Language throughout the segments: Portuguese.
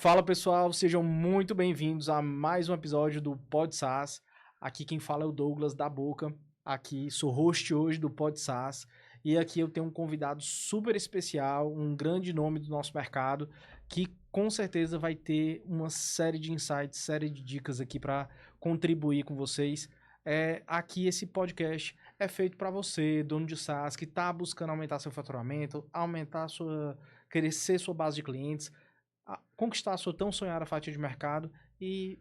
Fala pessoal, sejam muito bem-vindos a mais um episódio do Pod SaaS. Aqui quem fala é o Douglas da Boca. Aqui sou host hoje do Pod SaaS. E aqui eu tenho um convidado super especial, um grande nome do nosso mercado, que com certeza vai ter uma série de insights, série de dicas aqui para contribuir com vocês. Aqui esse podcast é feito para você, dono de SaaS, que está buscando aumentar seu faturamento, crescer sua base de clientes, conquistar a sua tão sonhada fatia de mercado e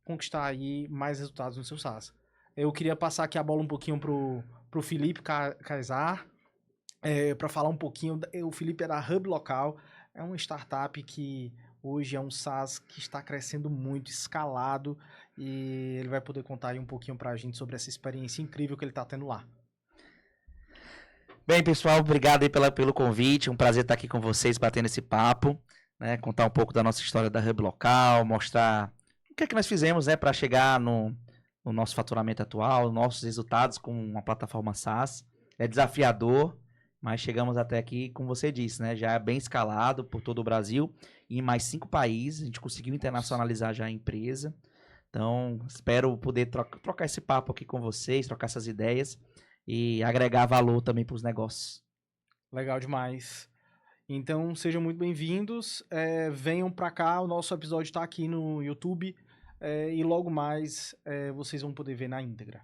conquistar aí mais resultados no seu SaaS. Eu queria passar aqui a bola um pouquinho pro Felipe Kaysar, para falar um pouquinho. O Felipe é da Hub Local, é uma startup que hoje é um SaaS que está crescendo muito, escalado, e ele vai poder contar aí um pouquinho pra gente sobre essa experiência incrível que ele está tendo lá. Bem, pessoal, obrigado aí pelo convite, um prazer estar aqui com vocês, batendo esse papo, né, contar um pouco da nossa história da Hub Local, mostrar o que é que nós fizemos, né, para chegar no nosso faturamento atual, nossos resultados com uma plataforma SaaS. É desafiador, mas chegamos até aqui, como você disse, né, já é bem escalado por todo o Brasil e em mais 5 países, a gente conseguiu internacionalizar já a empresa. Então, espero poder trocar esse papo aqui com vocês, trocar essas ideias e agregar valor também para os negócios. Legal demais. Então, sejam muito bem-vindos, venham pra cá, o nosso episódio está aqui no YouTube, e logo mais vocês vão poder ver na íntegra.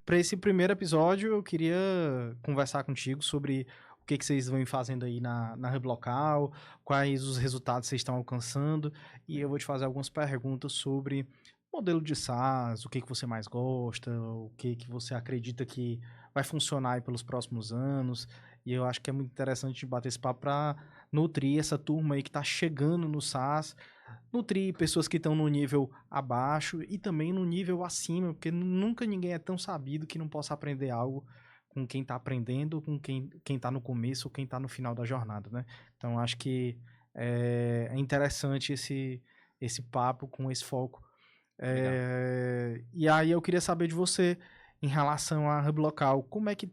Para esse primeiro episódio, eu queria conversar contigo sobre o que vocês vão fazendo aí na Hub Local, quais os resultados vocês estão alcançando, e eu vou te fazer algumas perguntas sobre modelo de SaaS, o que você mais gosta, o que você acredita que vai funcionar aí pelos próximos anos. E eu acho que é muito interessante bater esse papo para nutrir essa turma aí que está chegando no SaaS, nutrir pessoas que estão no nível abaixo e também no nível acima, porque nunca ninguém é tão sabido que não possa aprender algo com quem está aprendendo, com quem está no começo ou quem está no final da jornada, né? Então, acho que é interessante esse papo com esse foco. E aí eu queria saber de você, em relação à Hub Local, como é que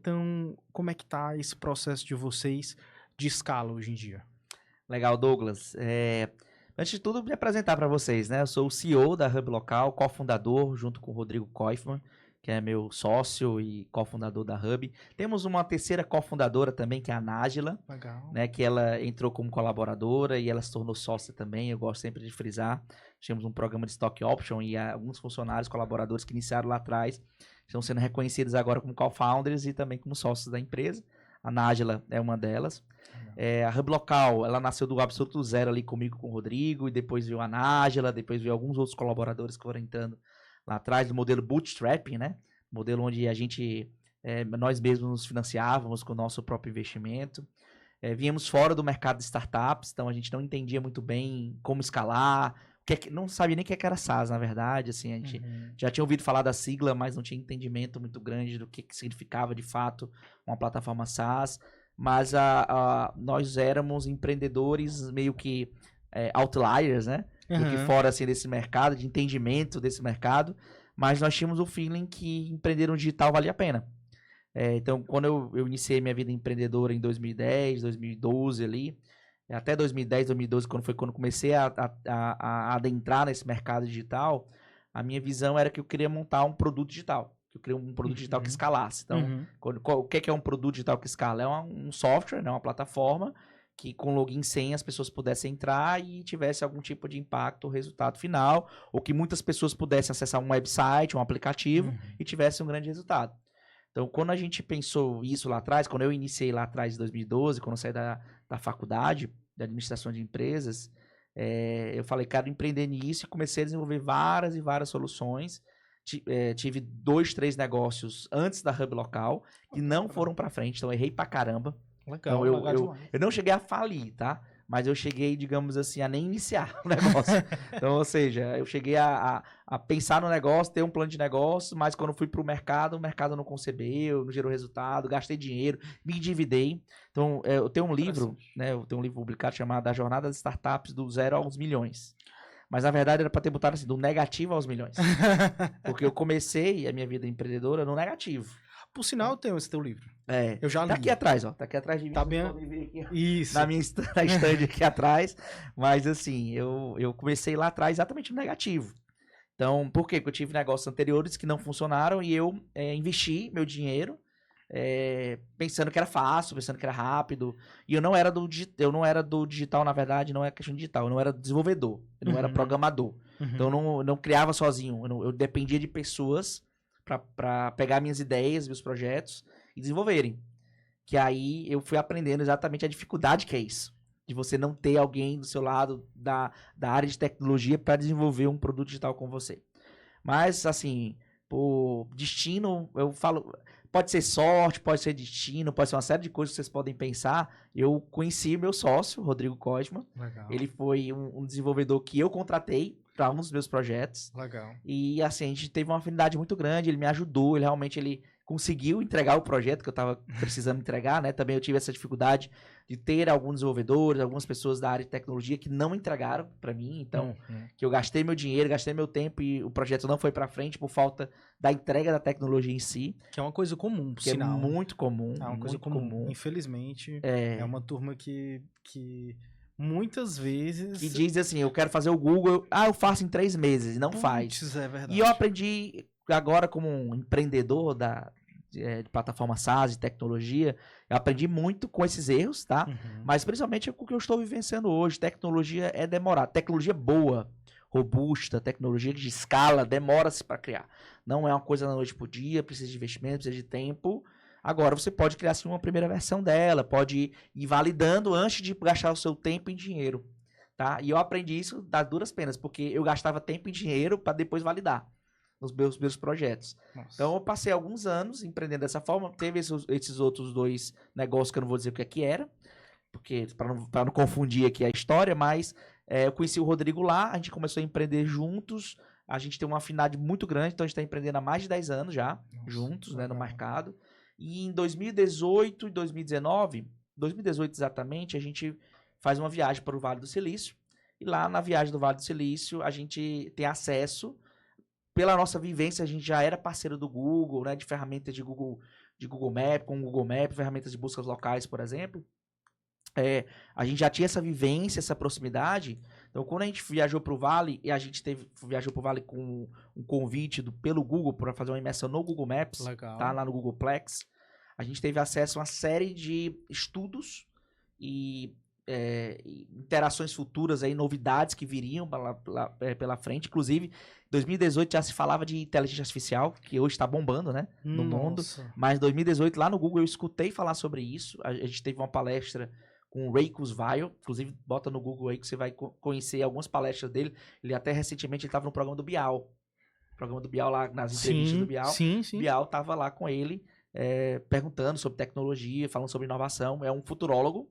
tá esse processo de vocês de escala hoje em dia? Legal, Douglas. Antes de tudo, me apresentar para vocês, né? Eu sou o CEO da Hub Local, cofundador, junto com o Rodrigo Koifman, que é meu sócio e cofundador da Hub. Temos uma terceira cofundadora também, que é a Nájila, né? Que ela entrou como colaboradora e ela se tornou sócia também. Eu gosto sempre de frisar. Tínhamos um programa de stock option e alguns funcionários, colaboradores que iniciaram lá atrás, estão sendo reconhecidos agora como co-founders e também como sócios da empresa. A Nájila é uma delas. A Hub Local, ela nasceu do absoluto zero ali comigo, com o Rodrigo, e depois veio a Nájila, depois veio alguns outros colaboradores que foram entrando lá atrás, do modelo bootstrapping, né? Modelo onde nós mesmos nos financiávamos com o nosso próprio investimento. Viemos fora do mercado de startups, então a gente não entendia muito bem como escalar, não sabia nem o que era SaaS, na verdade. Assim, a gente já tinha ouvido falar da sigla, mas não tinha entendimento muito grande do que significava de fato uma plataforma SaaS. Mas nós éramos empreendedores meio que outliers, né? Do que fora assim, desse mercado, de entendimento desse mercado, mas nós tínhamos o feeling que empreender no digital valia a pena. Então, quando eu iniciei minha vida empreendedora em 2010, 2012 ali, até 2010, 2012, quando comecei a adentrar nesse mercado digital, a minha visão era que eu queria montar um produto digital. Eu queria um produto digital que escalasse. Então, o que é um produto digital que escala? É um software, né, uma plataforma que com login e senha as pessoas pudessem entrar e tivesse algum tipo de impacto, resultado final, ou que muitas pessoas pudessem acessar um website, um aplicativo e tivessem um grande resultado. Então, quando a gente pensou isso lá atrás, quando eu iniciei lá atrás, em 2012, quando eu saí da faculdade de administração de empresas, eu falei, quero empreender nisso, e comecei a desenvolver várias e várias soluções. Tive 2, 3 negócios antes da Hub Local que não foram para frente, então errei pra caramba. Legal, então eu não cheguei a falir, tá? Mas eu cheguei, digamos assim, a nem iniciar o negócio. Então, ou seja, eu cheguei a pensar no negócio, ter um plano de negócio, mas quando fui pro mercado, o mercado não concebeu, não gerou resultado, gastei dinheiro, me endividei. Então, eu tenho um livro, né? Eu tenho um livro publicado chamado A Jornada das Startups do Zero aos Milhões. Mas, na verdade, era para ter botado assim, do negativo aos milhões. Porque eu comecei a minha vida empreendedora no negativo. Por sinal, eu tenho esse teu livro. É, Eu já li. tá aqui atrás, ó. Tá aqui atrás de mim. Tá vocês bem- podem ver aqui, ó, Isso. na minha na estande aqui atrás. Mas assim, eu comecei lá atrás exatamente no negativo. Então, por quê? Porque eu tive negócios anteriores que não funcionaram e eu investi meu dinheiro pensando que era fácil, pensando que era rápido. E eu não era do digital, na verdade, não é questão de digital. Eu não era desenvolvedor, eu não era programador. Então, eu não criava sozinho. Eu dependia de pessoas para pegar minhas ideias, meus projetos e desenvolverem. Que aí eu fui aprendendo exatamente a dificuldade que é isso. De você não ter alguém do seu lado da área de tecnologia para desenvolver um produto digital com você. Mas, assim, por destino, eu falo... Pode ser sorte, pode ser destino, pode ser uma série de coisas que vocês podem pensar. Eu conheci meu sócio, Rodrigo Koisman. Legal. Ele foi um desenvolvedor que eu contratei para um dos meus projetos. Legal. E, assim, a gente teve uma afinidade muito grande. Ele me ajudou, ele realmente conseguiu entregar o projeto que eu estava precisando entregar, né? Também eu tive essa dificuldade de ter alguns desenvolvedores, algumas pessoas da área de tecnologia que não entregaram para mim. Então, que eu gastei meu dinheiro, gastei meu tempo e o projeto não foi para frente por falta da entrega da tecnologia em si. Que é uma coisa comum, por Que sinal. é muito comum. É uma coisa muito comum. Infelizmente, é uma turma que muitas vezes... Que diz assim, eu quero fazer o Google, eu faço em 3 meses, e não faz. Isso é verdade. E eu aprendi agora como um empreendedor de plataforma SaaS e tecnologia, eu aprendi muito com esses erros, tá? Mas principalmente com o que eu estou vivenciando hoje. Tecnologia é demorada. Tecnologia boa, robusta, tecnologia de escala, demora-se para criar. Não é uma coisa da noite pro dia, precisa de investimento, precisa de tempo. Agora você pode criar assim, uma primeira versão dela, pode ir validando antes de gastar o seu tempo e dinheiro, tá? E eu aprendi isso das duras penas, porque eu gastava tempo e dinheiro para depois validar nos meus projetos. Nossa. Então eu passei alguns anos empreendendo dessa forma. Teve esses outros 2 negócios que eu não vou dizer o que é que era, porque para não confundir aqui a história, mas eu conheci o Rodrigo lá, a gente começou a empreender juntos, a gente tem uma afinidade muito grande, então a gente está empreendendo há mais de 10 anos já, juntos, né, no mercado. E em 2018 e 2019, 2018 exatamente, a gente faz uma viagem para o Vale do Silício. E lá na viagem do Vale do Silício, a gente tem acesso, pela nossa vivência, a gente já era parceiro do Google, né, de ferramentas de Google Maps, com o Google Maps, ferramentas de buscas locais, por exemplo. A gente já tinha essa vivência, essa proximidade. Então, quando a gente viajou para o Vale, e a gente viajou para o Vale com um convite pelo Google para fazer uma imersão no Google Maps, tá, lá no Googleplex, a gente teve acesso a uma série de estudos e interações futuras, aí, novidades que viriam pela frente. Inclusive, em 2018 já se falava de inteligência artificial, que hoje está bombando, né, no mundo. Mas em 2018, lá no Google, eu escutei falar sobre isso. A gente teve uma palestra com o Ray Kurzweil, inclusive bota no Google aí que você vai conhecer algumas palestras dele. Ele até recentemente estava no programa do Bial. O programa do Bial lá, nas entrevistas do Bial. Sim. Bial estava lá com ele, perguntando sobre tecnologia, falando sobre inovação. É um futurólogo.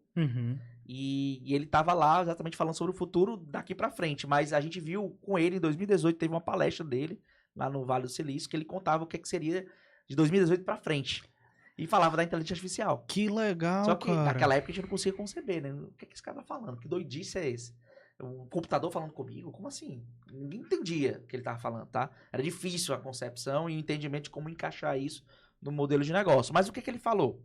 E ele estava lá exatamente falando sobre o futuro daqui para frente. Mas a gente viu com ele em 2018, teve uma palestra dele lá no Vale do Silício, que ele contava o que seria de 2018 para frente. E falava da inteligência artificial. Que legal, Só que cara. naquela época a gente não conseguia conceber, né? O que esse cara tá falando? Que doidice é esse? Um computador falando comigo? Como assim? Ninguém entendia o que ele tava falando, tá? Era difícil a concepção e o entendimento de como encaixar isso no modelo de negócio. Mas o que ele falou,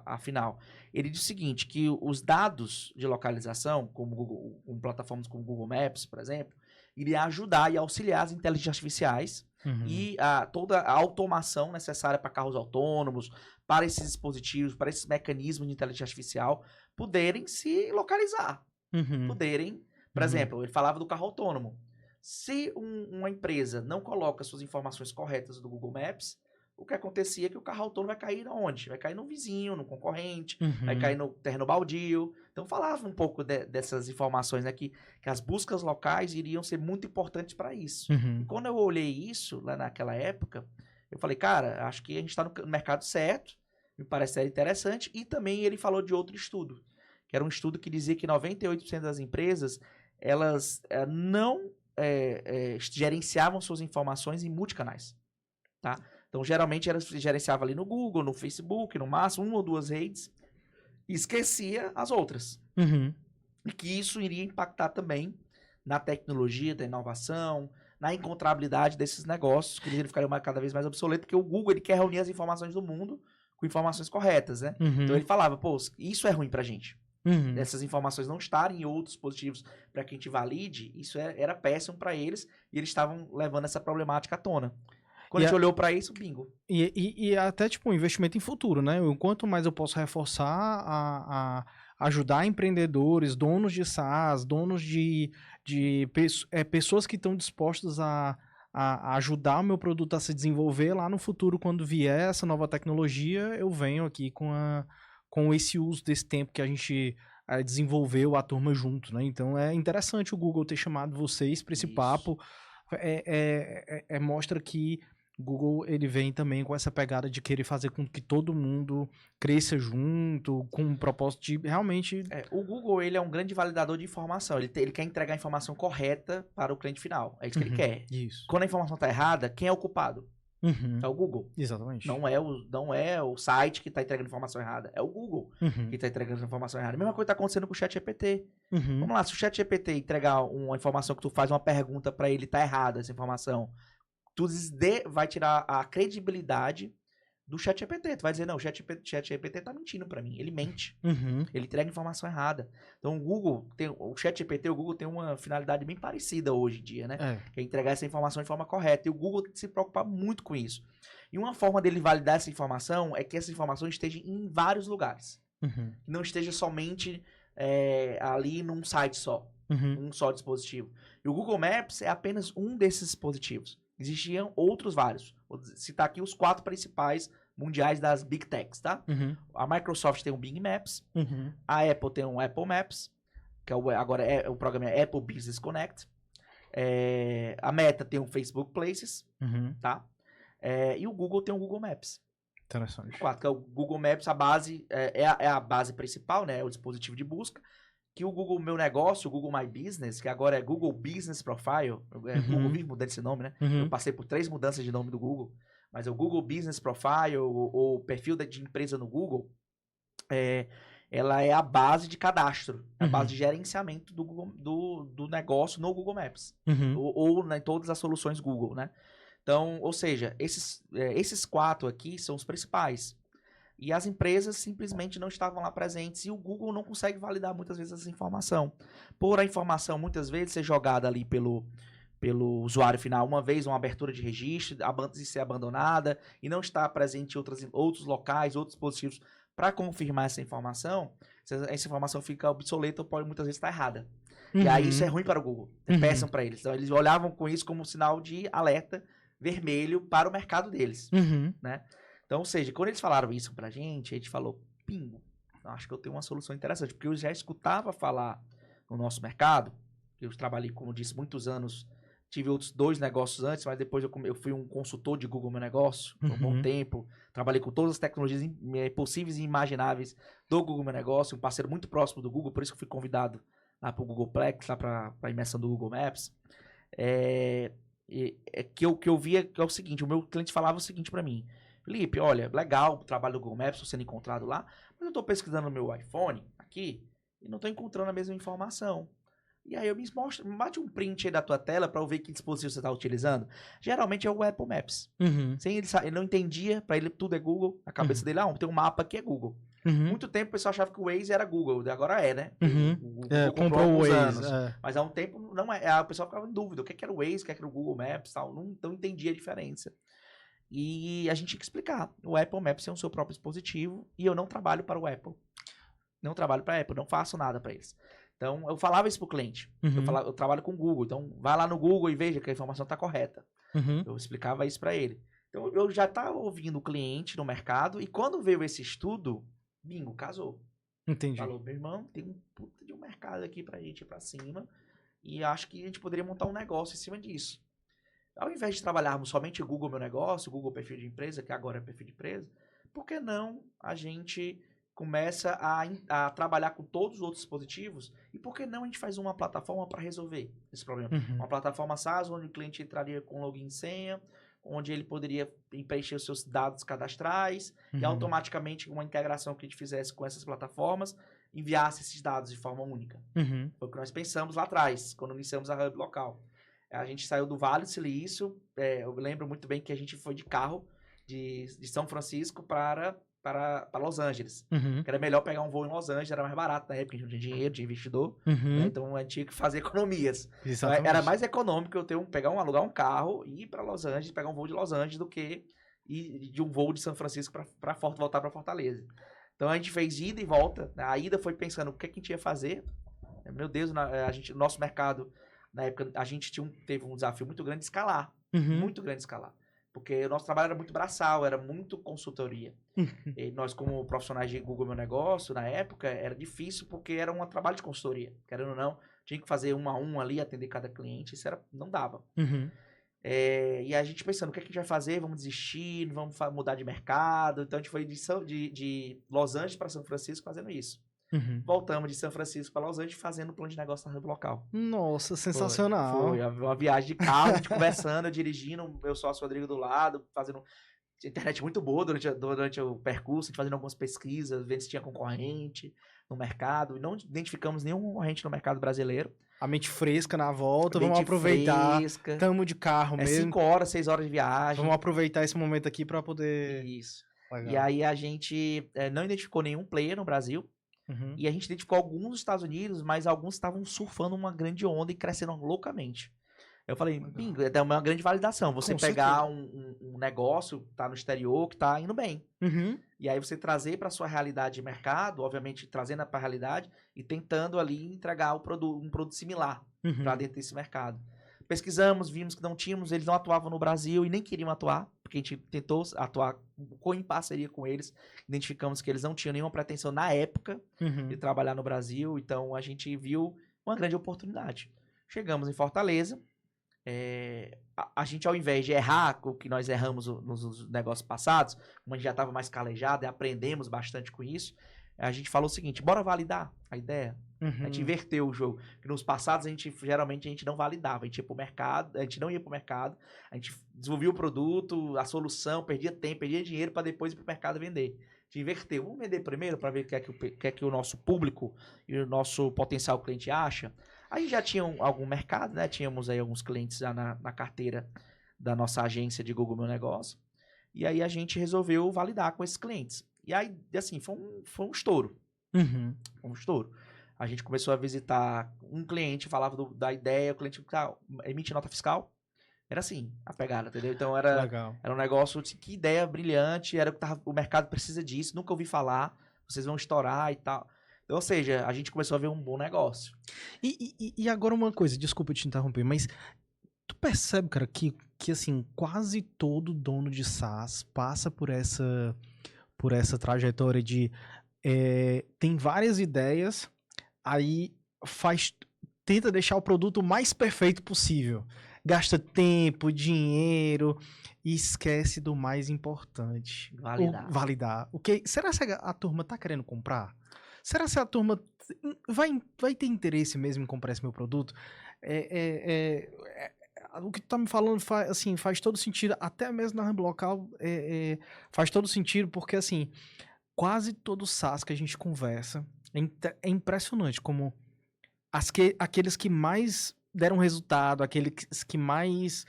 afinal? Ele disse o seguinte, que os dados de localização, como plataformas como Google Maps, por exemplo, iria ajudar e auxiliar as inteligências artificiais e toda a automação necessária para carros autônomos, para esses dispositivos, para esses mecanismos de inteligência artificial poderem se localizar. Poderem, por exemplo, ele falava do carro autônomo. Se uma empresa não coloca suas informações corretas do Google Maps, o que acontecia é que o carro autônomo vai cair onde? Vai cair no vizinho, no concorrente, vai cair no terreno baldio. Então falava um pouco dessas informações, né, que as buscas locais iriam ser muito importantes para isso. E quando eu olhei isso lá naquela época, eu falei, cara, acho que a gente está no mercado certo, me parece ser interessante. E também ele falou de outro estudo, que era um estudo que dizia que 98% das empresas, elas não gerenciavam suas informações em multicanais, tá? Então, geralmente, ela gerenciava ali no Google, no Facebook, no máximo, 1 ou 2 redes, e esquecia as outras. E que isso iria impactar também na tecnologia, da inovação, na encontrabilidade desses negócios, que ele ficaria cada vez mais obsoleto, porque o Google ele quer reunir as informações do mundo com informações corretas, né? Então ele falava, pô, isso é ruim pra gente. Essas informações não estarem em outros dispositivos para que a gente valide, isso era péssimo para eles e eles estavam levando essa problemática à tona. Quando a gente olhou para isso, bingo. E até, tipo, um investimento em futuro, né? Quanto mais eu posso reforçar a ajudar empreendedores, donos de SaaS, donos de pessoas que estão dispostas a ajudar o meu produto a se desenvolver lá no futuro, quando vier essa nova tecnologia, eu venho aqui com esse uso desse tempo que a gente desenvolveu a turma junto, né? Então é interessante o Google ter chamado vocês para esse papo. Mostra que o Google ele vem também com essa pegada de querer fazer com que todo mundo cresça junto, com um propósito de realmente... o Google ele é um grande validador de informação. Ele quer entregar a informação correta para o cliente final. É isso que ele quer. Isso. Quando a informação está errada, quem é o culpado? É o Google. Exatamente. Não é o site que está entregando informação errada. É o Google que está entregando informação errada. A mesma coisa está acontecendo com o ChatGPT. Vamos lá, se o ChatGPT entregar uma informação que tu faz uma pergunta para ele, tá errada essa informação, tu vai tirar a credibilidade do ChatGPT. Tu vai dizer, não, o ChatGPT tá mentindo para mim. Ele mente. Ele entrega informação errada. Então o ChatGPT, o Google tem uma finalidade bem parecida hoje em dia, né? Que é entregar essa informação de forma correta. E o Google se preocupa muito com isso. E uma forma dele validar essa informação é que essa informação esteja em vários lugares. Não esteja somente ali num site só. Um só dispositivo. E o Google Maps é apenas um desses dispositivos. Existiam outros vários. Vou citar aqui os 4 principais mundiais das Big Techs, tá? A Microsoft tem o Bing Maps. A Apple tem o Apple Maps, que agora o programa é Apple Business Connect. A Meta tem o Facebook Places, tá? E o Google tem o Google Maps. Interessante. 4, que é o Google Maps, a base é a base principal, né? O dispositivo de busca. Que o Google Meu Negócio, o Google My Business, que agora é Google Business Profile, Google vive mudando esse nome, né? Eu passei por 3 mudanças de nome do Google, mas é o Google Business Profile, o perfil de empresa no Google, ela é a base de cadastro, a base de gerenciamento do, Google, do negócio no Google Maps, ou em todas as soluções Google, né? Então, ou seja, esses 4 aqui são os principais. E as empresas simplesmente não estavam lá presentes e o Google não consegue validar muitas vezes essa informação. Por a informação muitas vezes ser jogada ali pelo usuário final, uma vez uma abertura de registro, antes de ser abandonada e não estar presente em outros locais, outros dispositivos para confirmar essa informação fica obsoleta ou pode muitas vezes estar errada. E aí isso é ruim para o Google, é péssimo para eles. Então eles olhavam com isso como um sinal de alerta vermelho para o mercado deles, né? Então, ou seja, quando eles falaram isso pra gente, a gente falou, pingo, acho que eu tenho uma solução interessante, porque eu já escutava falar no nosso mercado, eu trabalhei, como eu disse, muitos anos, tive outros 2 negócios antes, mas depois eu fui um consultor de Google Meu Negócio, por um bom tempo, trabalhei com todas as tecnologias possíveis e imagináveis do Google Meu Negócio, um parceiro muito próximo do Google, por isso que eu fui convidado lá pro Googleplex, lá pra imersão do Google Maps. Que eu via que é o seguinte, o meu cliente falava o seguinte pra mim, Felipe, olha, legal o trabalho do Google Maps sendo encontrado lá, mas eu estou pesquisando no meu iPhone aqui e não estou encontrando a mesma informação. E aí bate um print aí da tua tela para eu ver que dispositivo você está utilizando. Geralmente é o Apple Maps. Sem ele não entendia, para ele tudo é Google. Na cabeça dele, tem um mapa aqui é Google. Muito tempo o pessoal achava que o Waze era Google, agora né? O Google comprou o Waze. Anos. Mas há um tempo não é. O pessoal ficava em dúvida, o que era o Waze, o que era o Google Maps, tal. Não entendia a diferença. E a gente tinha que explicar. O Apple Maps é o seu próprio dispositivo e eu não trabalho para o Apple. Não trabalho para a Apple, não faço nada para eles. Então, eu falava isso pro cliente. Eu trabalho com o Google, então vai lá no Google e veja que a informação está correta. Eu explicava isso para ele. Então, eu já estava ouvindo o cliente no mercado e quando veio esse estudo, bingo, casou. Entendi. Falou, meu irmão, tem um puta de um mercado aqui pra gente ir pra cima e acho que a gente poderia montar um negócio em cima disso. Ao invés de trabalharmos somente Google Meu Negócio, Google Perfil de Empresa, que agora é perfil de empresa, por que não a gente começa a trabalhar com todos os outros dispositivos e por que não a gente faz uma plataforma para resolver esse problema? Uma plataforma SaaS onde o cliente entraria com login e senha, onde ele poderia preencher os seus dados cadastrais e automaticamente uma integração que a gente fizesse com essas plataformas enviasse esses dados de forma única. Foi o que nós pensamos lá atrás, quando iniciamos a Hub Local. A gente saiu do Vale do Silício, eu lembro muito bem que a gente foi de carro de São Francisco para Los Angeles. Uhum. Que era melhor pegar um voo em Los Angeles, era mais barato na época, a gente não tinha dinheiro, tinha investidor, Uhum. né? Então a gente tinha que fazer economias. Então, Exatamente. era mais econômico eu alugar um carro e ir para Los Angeles, pegar um voo de Los Angeles do que ir de um voo de São Francisco para voltar para Fortaleza. Então a gente fez ida e volta. A ida foi pensando o que a gente ia fazer. Meu Deus, nosso mercado, na época, a gente teve um desafio muito grande de escalar. Uhum. Muito grande de escalar. Porque o nosso trabalho era muito braçal, era muito consultoria. E nós, como profissionais de Google Meu Negócio, na época, era difícil porque era um trabalho de consultoria. Querendo ou não, tinha que fazer 1 a 1 ali, atender cada cliente, não dava. Uhum. E a gente pensando, o que a gente vai fazer? Vamos desistir, vamos mudar de mercado. Então a gente foi de Los Angeles para São Francisco fazendo isso. Uhum. Voltamos de São Francisco para Los Angeles fazendo plano de negócio na Hub Local. Nossa, sensacional. Foi uma viagem de carro, a gente conversando, eu dirigindo, meu sócio Rodrigo do lado, fazendo internet muito boa durante o percurso, a gente fazendo algumas pesquisas, vendo se tinha concorrente no mercado, e não identificamos nenhum concorrente no mercado brasileiro. A mente fresca na volta, vamos aproveitar. Tamo de carro mesmo. 5 horas, 6 horas de viagem. Vamos aproveitar esse momento aqui para poder... Isso. Legal. E aí a gente não identificou nenhum player no Brasil. Uhum. E a gente identificou alguns nos Estados Unidos, mas alguns estavam surfando uma grande onda e crescendo loucamente. Eu falei, bingo, é uma grande validação. Você pegar um negócio que tá no exterior, que tá indo bem. Uhum. E aí você trazer para sua realidade de mercado, obviamente trazendo para a realidade e tentando ali entregar um produto similar para dentro desse mercado. Pesquisamos, vimos que não tínhamos, eles não atuavam no Brasil e nem queriam atuar, porque a gente tentou atuar em parceria com eles, identificamos que eles não tinham nenhuma pretensão na época de trabalhar no Brasil, então a gente viu uma grande oportunidade. Chegamos em Fortaleza, a gente ao invés de errar o que nós erramos nos negócios passados, como a gente já estava mais calejado e aprendemos bastante com isso, a gente falou o seguinte, bora validar a ideia. A gente inverteu o jogo. Porque nos passados, geralmente a gente não validava. A gente ia pro mercado, a gente não ia pro mercado, a gente desenvolvia o produto, a solução, perdia tempo, perdia dinheiro para depois ir pro mercado vender. A gente inverteu. Vamos vender primeiro para ver o que é que o nosso público e o nosso potencial cliente acha. Aí já tinha algum mercado, né? Tínhamos aí alguns clientes já na carteira da nossa agência de Google Meu Negócio. E aí a gente resolveu validar com esses clientes. E aí, assim, foi um estouro. Foi um estouro. A gente começou a visitar um cliente, falava da ideia, o cliente emite nota fiscal. Era assim, a pegada, entendeu? Então era um negócio, assim, que ideia brilhante, era o mercado precisa disso, nunca ouvi falar, vocês vão estourar e tal. Então, ou seja, a gente começou a ver um bom negócio. E agora uma coisa, desculpa te interromper, mas tu percebe, cara, que assim, quase todo dono de SaaS passa por essa trajetória de tem várias ideias, aí tenta deixar o produto o mais perfeito possível. Gasta tempo, dinheiro e esquece do mais importante. Validar. Será que a turma tá querendo comprar? Será que a turma vai ter interesse mesmo em comprar esse meu produto? O que tu tá me falando faz todo sentido, até mesmo na Hub Local faz todo sentido, porque assim, quase todo SaaS que a gente conversa, é impressionante como aqueles que mais deram resultado, aqueles que mais,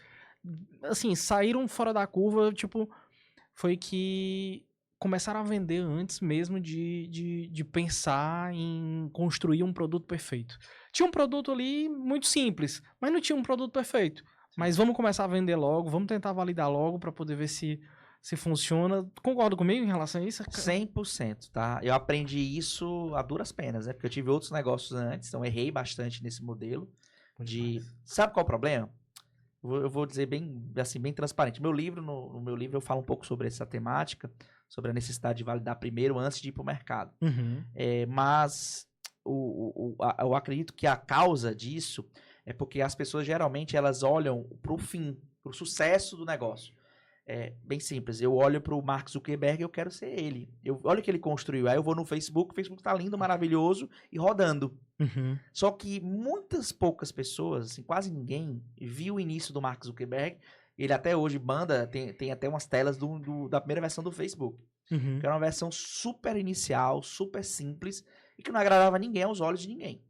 assim, saíram fora da curva, tipo, foi que começaram a vender antes mesmo de pensar em construir um produto perfeito. Tinha um produto ali muito simples, mas não tinha um produto perfeito. Mas vamos começar a vender logo, vamos tentar validar logo para poder ver se funciona. Concorda comigo em relação a isso? 100%, tá? Eu aprendi isso a duras penas, né? Porque eu tive outros negócios antes, então errei bastante nesse modelo. Sabe qual é o problema? Eu vou dizer bem transparente. No meu livro eu falo um pouco sobre essa temática, sobre a necessidade de validar primeiro antes de ir para o mercado. Mas eu acredito que a causa disso é porque as pessoas geralmente elas olham para o fim, para o sucesso do negócio. É bem simples. Eu olho para o Mark Zuckerberg e eu quero ser ele. Olha o que ele construiu. Aí eu vou no Facebook, o Facebook tá lindo, maravilhoso e rodando. Só que poucas pessoas, assim, quase ninguém, viu o início do Mark Zuckerberg. Ele até hoje tem até umas telas da primeira versão do Facebook. Que era uma versão super inicial, super simples e que não agradava ninguém aos olhos de ninguém.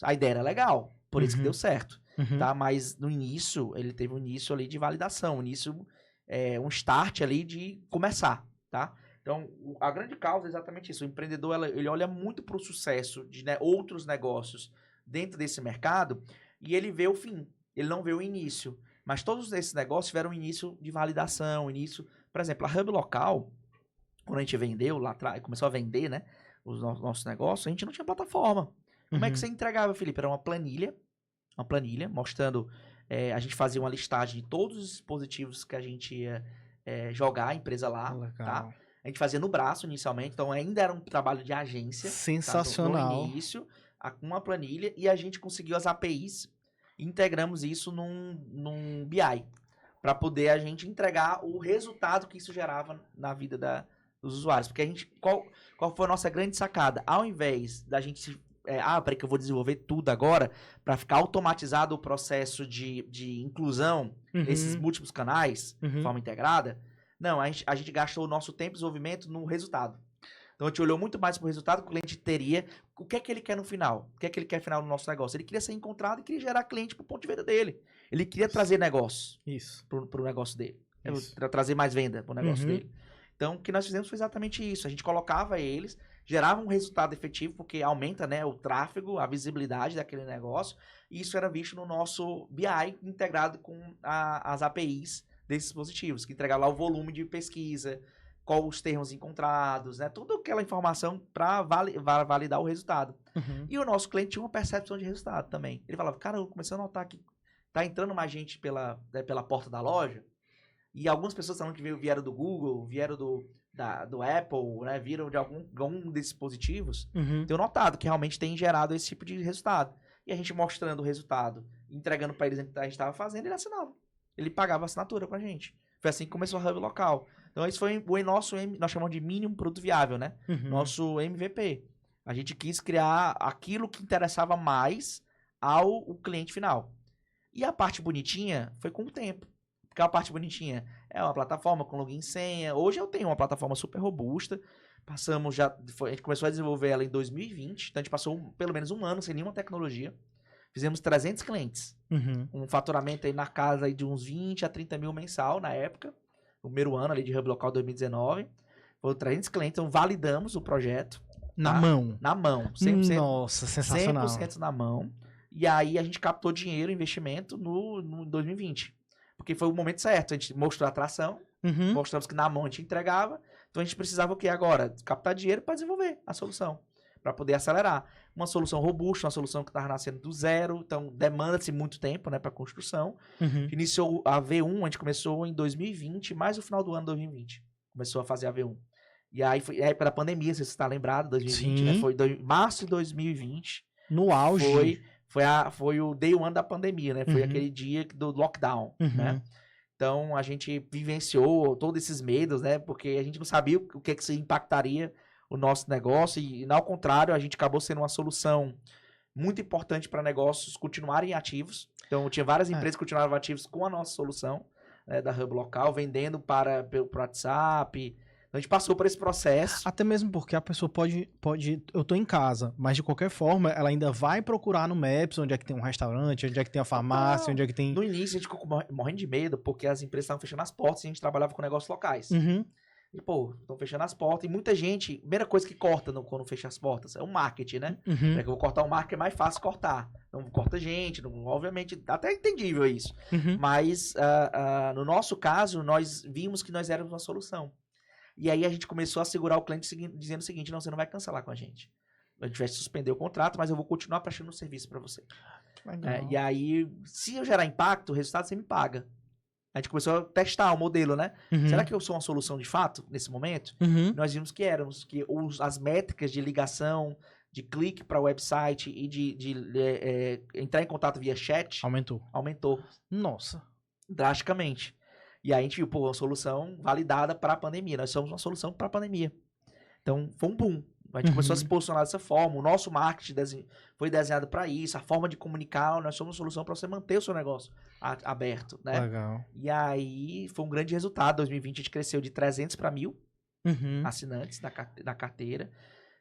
A ideia era legal, por isso que deu certo. tá? Mas no início, ele teve um início ali de validação, um start ali de começar, tá? Então, a grande causa é exatamente isso. O empreendedor, ele olha muito para o sucesso de outros negócios dentro desse mercado e ele vê o fim, ele não vê o início. Mas todos esses negócios tiveram um início de validação, por exemplo, a Hub Local, quando a gente vendeu lá atrás, começou a vender, né, os nossos negócios, a gente não tinha plataforma. Como é que você entregava, Felipe? Era uma planilha mostrando, a gente fazia uma listagem de todos os dispositivos que a gente ia jogar a empresa lá, tá? A gente fazia no braço inicialmente, então ainda era um trabalho de agência. Sensacional. Tá? No início, com uma planilha, e a gente conseguiu as APIs e integramos isso num BI, para poder a gente entregar o resultado que isso gerava na vida dos usuários. Porque qual foi a nossa grande sacada? Ao invés da gente peraí que eu vou desenvolver tudo agora para ficar automatizado o processo de inclusão nesses múltiplos canais de forma integrada. Não, a gente gastou o nosso tempo de desenvolvimento no resultado. Então a gente olhou muito mais para o resultado que o cliente teria. O que é que ele quer no final? O que é que ele quer no final do nosso negócio? Ele queria ser encontrado e queria gerar cliente para o ponto de venda dele. Ele queria trazer negócio para o negócio dele. Trazer mais venda para o negócio dele. Então o que nós fizemos foi exatamente isso. A gente colocava eles, gerava um resultado efetivo, porque aumenta, né, o tráfego, a visibilidade daquele negócio, e isso era visto no nosso BI integrado com as APIs desses dispositivos, que entregava lá o volume de pesquisa, quais os termos encontrados, né, toda aquela informação para validar o resultado. E o nosso cliente tinha uma percepção de resultado também. Ele falava, cara, eu comecei a notar que tá entrando mais gente pela porta da loja, e algumas pessoas que vieram do Google, vieram do Apple, né, viram de algum desses dispositivos, tenho notado que realmente tem gerado esse tipo de resultado. E a gente mostrando o resultado, entregando para eles o que a gente estava fazendo, ele assinava. Ele pagava a assinatura com a gente. Foi assim que começou a Hub Local. Então, esse foi o nosso, nós chamamos de mínimo produto viável, né? Nosso MVP. A gente quis criar aquilo que interessava mais ao cliente final. E a parte bonitinha foi com o tempo. Porque a parte bonitinha é uma plataforma com login e senha. Hoje eu tenho uma plataforma super robusta. A gente começou a desenvolver ela em 2020. Então a gente passou pelo menos um ano sem nenhuma tecnologia. Fizemos 300 clientes. Um faturamento aí na casa aí de uns 20 a 30 mil mensal na época. No primeiro ano ali de Hub Local 2019. Foram 300 clientes. Então validamos o projeto. Na mão? Na mão. 100%, Nossa, sensacional. 100% na mão. E aí a gente captou dinheiro, investimento no 2020. Porque foi o momento certo. A gente mostrou a atração, mostramos que na mão a gente entregava. Então a gente precisava o quê agora? Captar dinheiro para desenvolver a solução, para poder acelerar. Uma solução robusta, uma solução que estava nascendo do zero. Então demanda-se muito tempo, né, para construção. Iniciou a V1, a gente começou em 2020, mais no final do ano de 2020. Começou a fazer a V1. E aí foi a época da pandemia, se você está lembrado, 2020, né? Foi março de 2020. No auge. Foi o day one da pandemia, né? Foi aquele dia do lockdown, né? Então, a gente vivenciou todos esses medos, né? Porque a gente não sabia o que isso impactaria o nosso negócio e, ao contrário, a gente acabou sendo uma solução muito importante para negócios continuarem ativos. Então, tinha várias empresas que continuavam ativos com a nossa solução, né, da Hub Local, vendendo pelo WhatsApp. A gente passou por esse processo. Até mesmo porque a pessoa pode... Eu tô em casa, mas de qualquer forma, ela ainda vai procurar no Maps onde é que tem um restaurante, onde é que tem a farmácia, onde é que tem... No início, a gente ficou morrendo de medo, porque as empresas estavam fechando as portas e a gente trabalhava com negócios locais. E, estão fechando as portas. E muita gente... Primeira coisa que corta quando fecha as portas é o marketing, né? É que eu vou cortar o marketing, é mais fácil cortar. Não corta gente, obviamente, até é entendível isso. Mas, no nosso caso, nós vimos que nós éramos uma solução. E aí a gente começou a segurar o cliente dizendo o seguinte, não, você não vai cancelar com a gente. A gente vai suspender o contrato, mas eu vou continuar prestando o serviço para você. E aí, se eu gerar impacto, o resultado você me paga. A gente começou a testar o modelo, né? Será que eu sou uma solução de fato, nesse momento? Nós vimos que éramos, que as métricas de ligação, de clique para o website e de entrar em contato via chat... Aumentou. Nossa. Drasticamente. E aí a gente viu, uma solução validada para a pandemia. Nós somos uma solução para a pandemia. Então, foi um boom. A gente começou a se posicionar dessa forma. O nosso marketing foi desenhado para isso. A forma de comunicar, nós somos uma solução para você manter o seu negócio aberto, né? Legal. E aí, foi um grande resultado. Em 2020, a gente cresceu de 300 para 1.000 assinantes na carteira.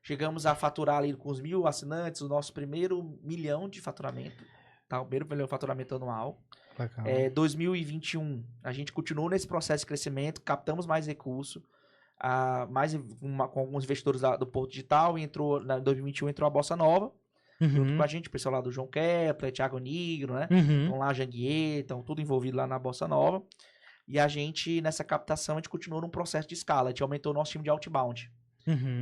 Chegamos a faturar ali com os 1.000 assinantes o nosso primeiro 1 milhão de faturamento. tá? O primeiro faturamento anual. Legal. 2021, a gente continuou nesse processo de crescimento, captamos mais recurso, com alguns investidores do Porto Digital, e em 2021 entrou a Bossa Nova, junto com a gente, o pessoal lá do João Kepler, Thiago Nigro, né? Estão lá, Janguier, estão tudo envolvido lá na Bossa Nova. E a gente, nessa captação, a gente continuou num processo de escala. A gente aumentou o nosso time de outbound,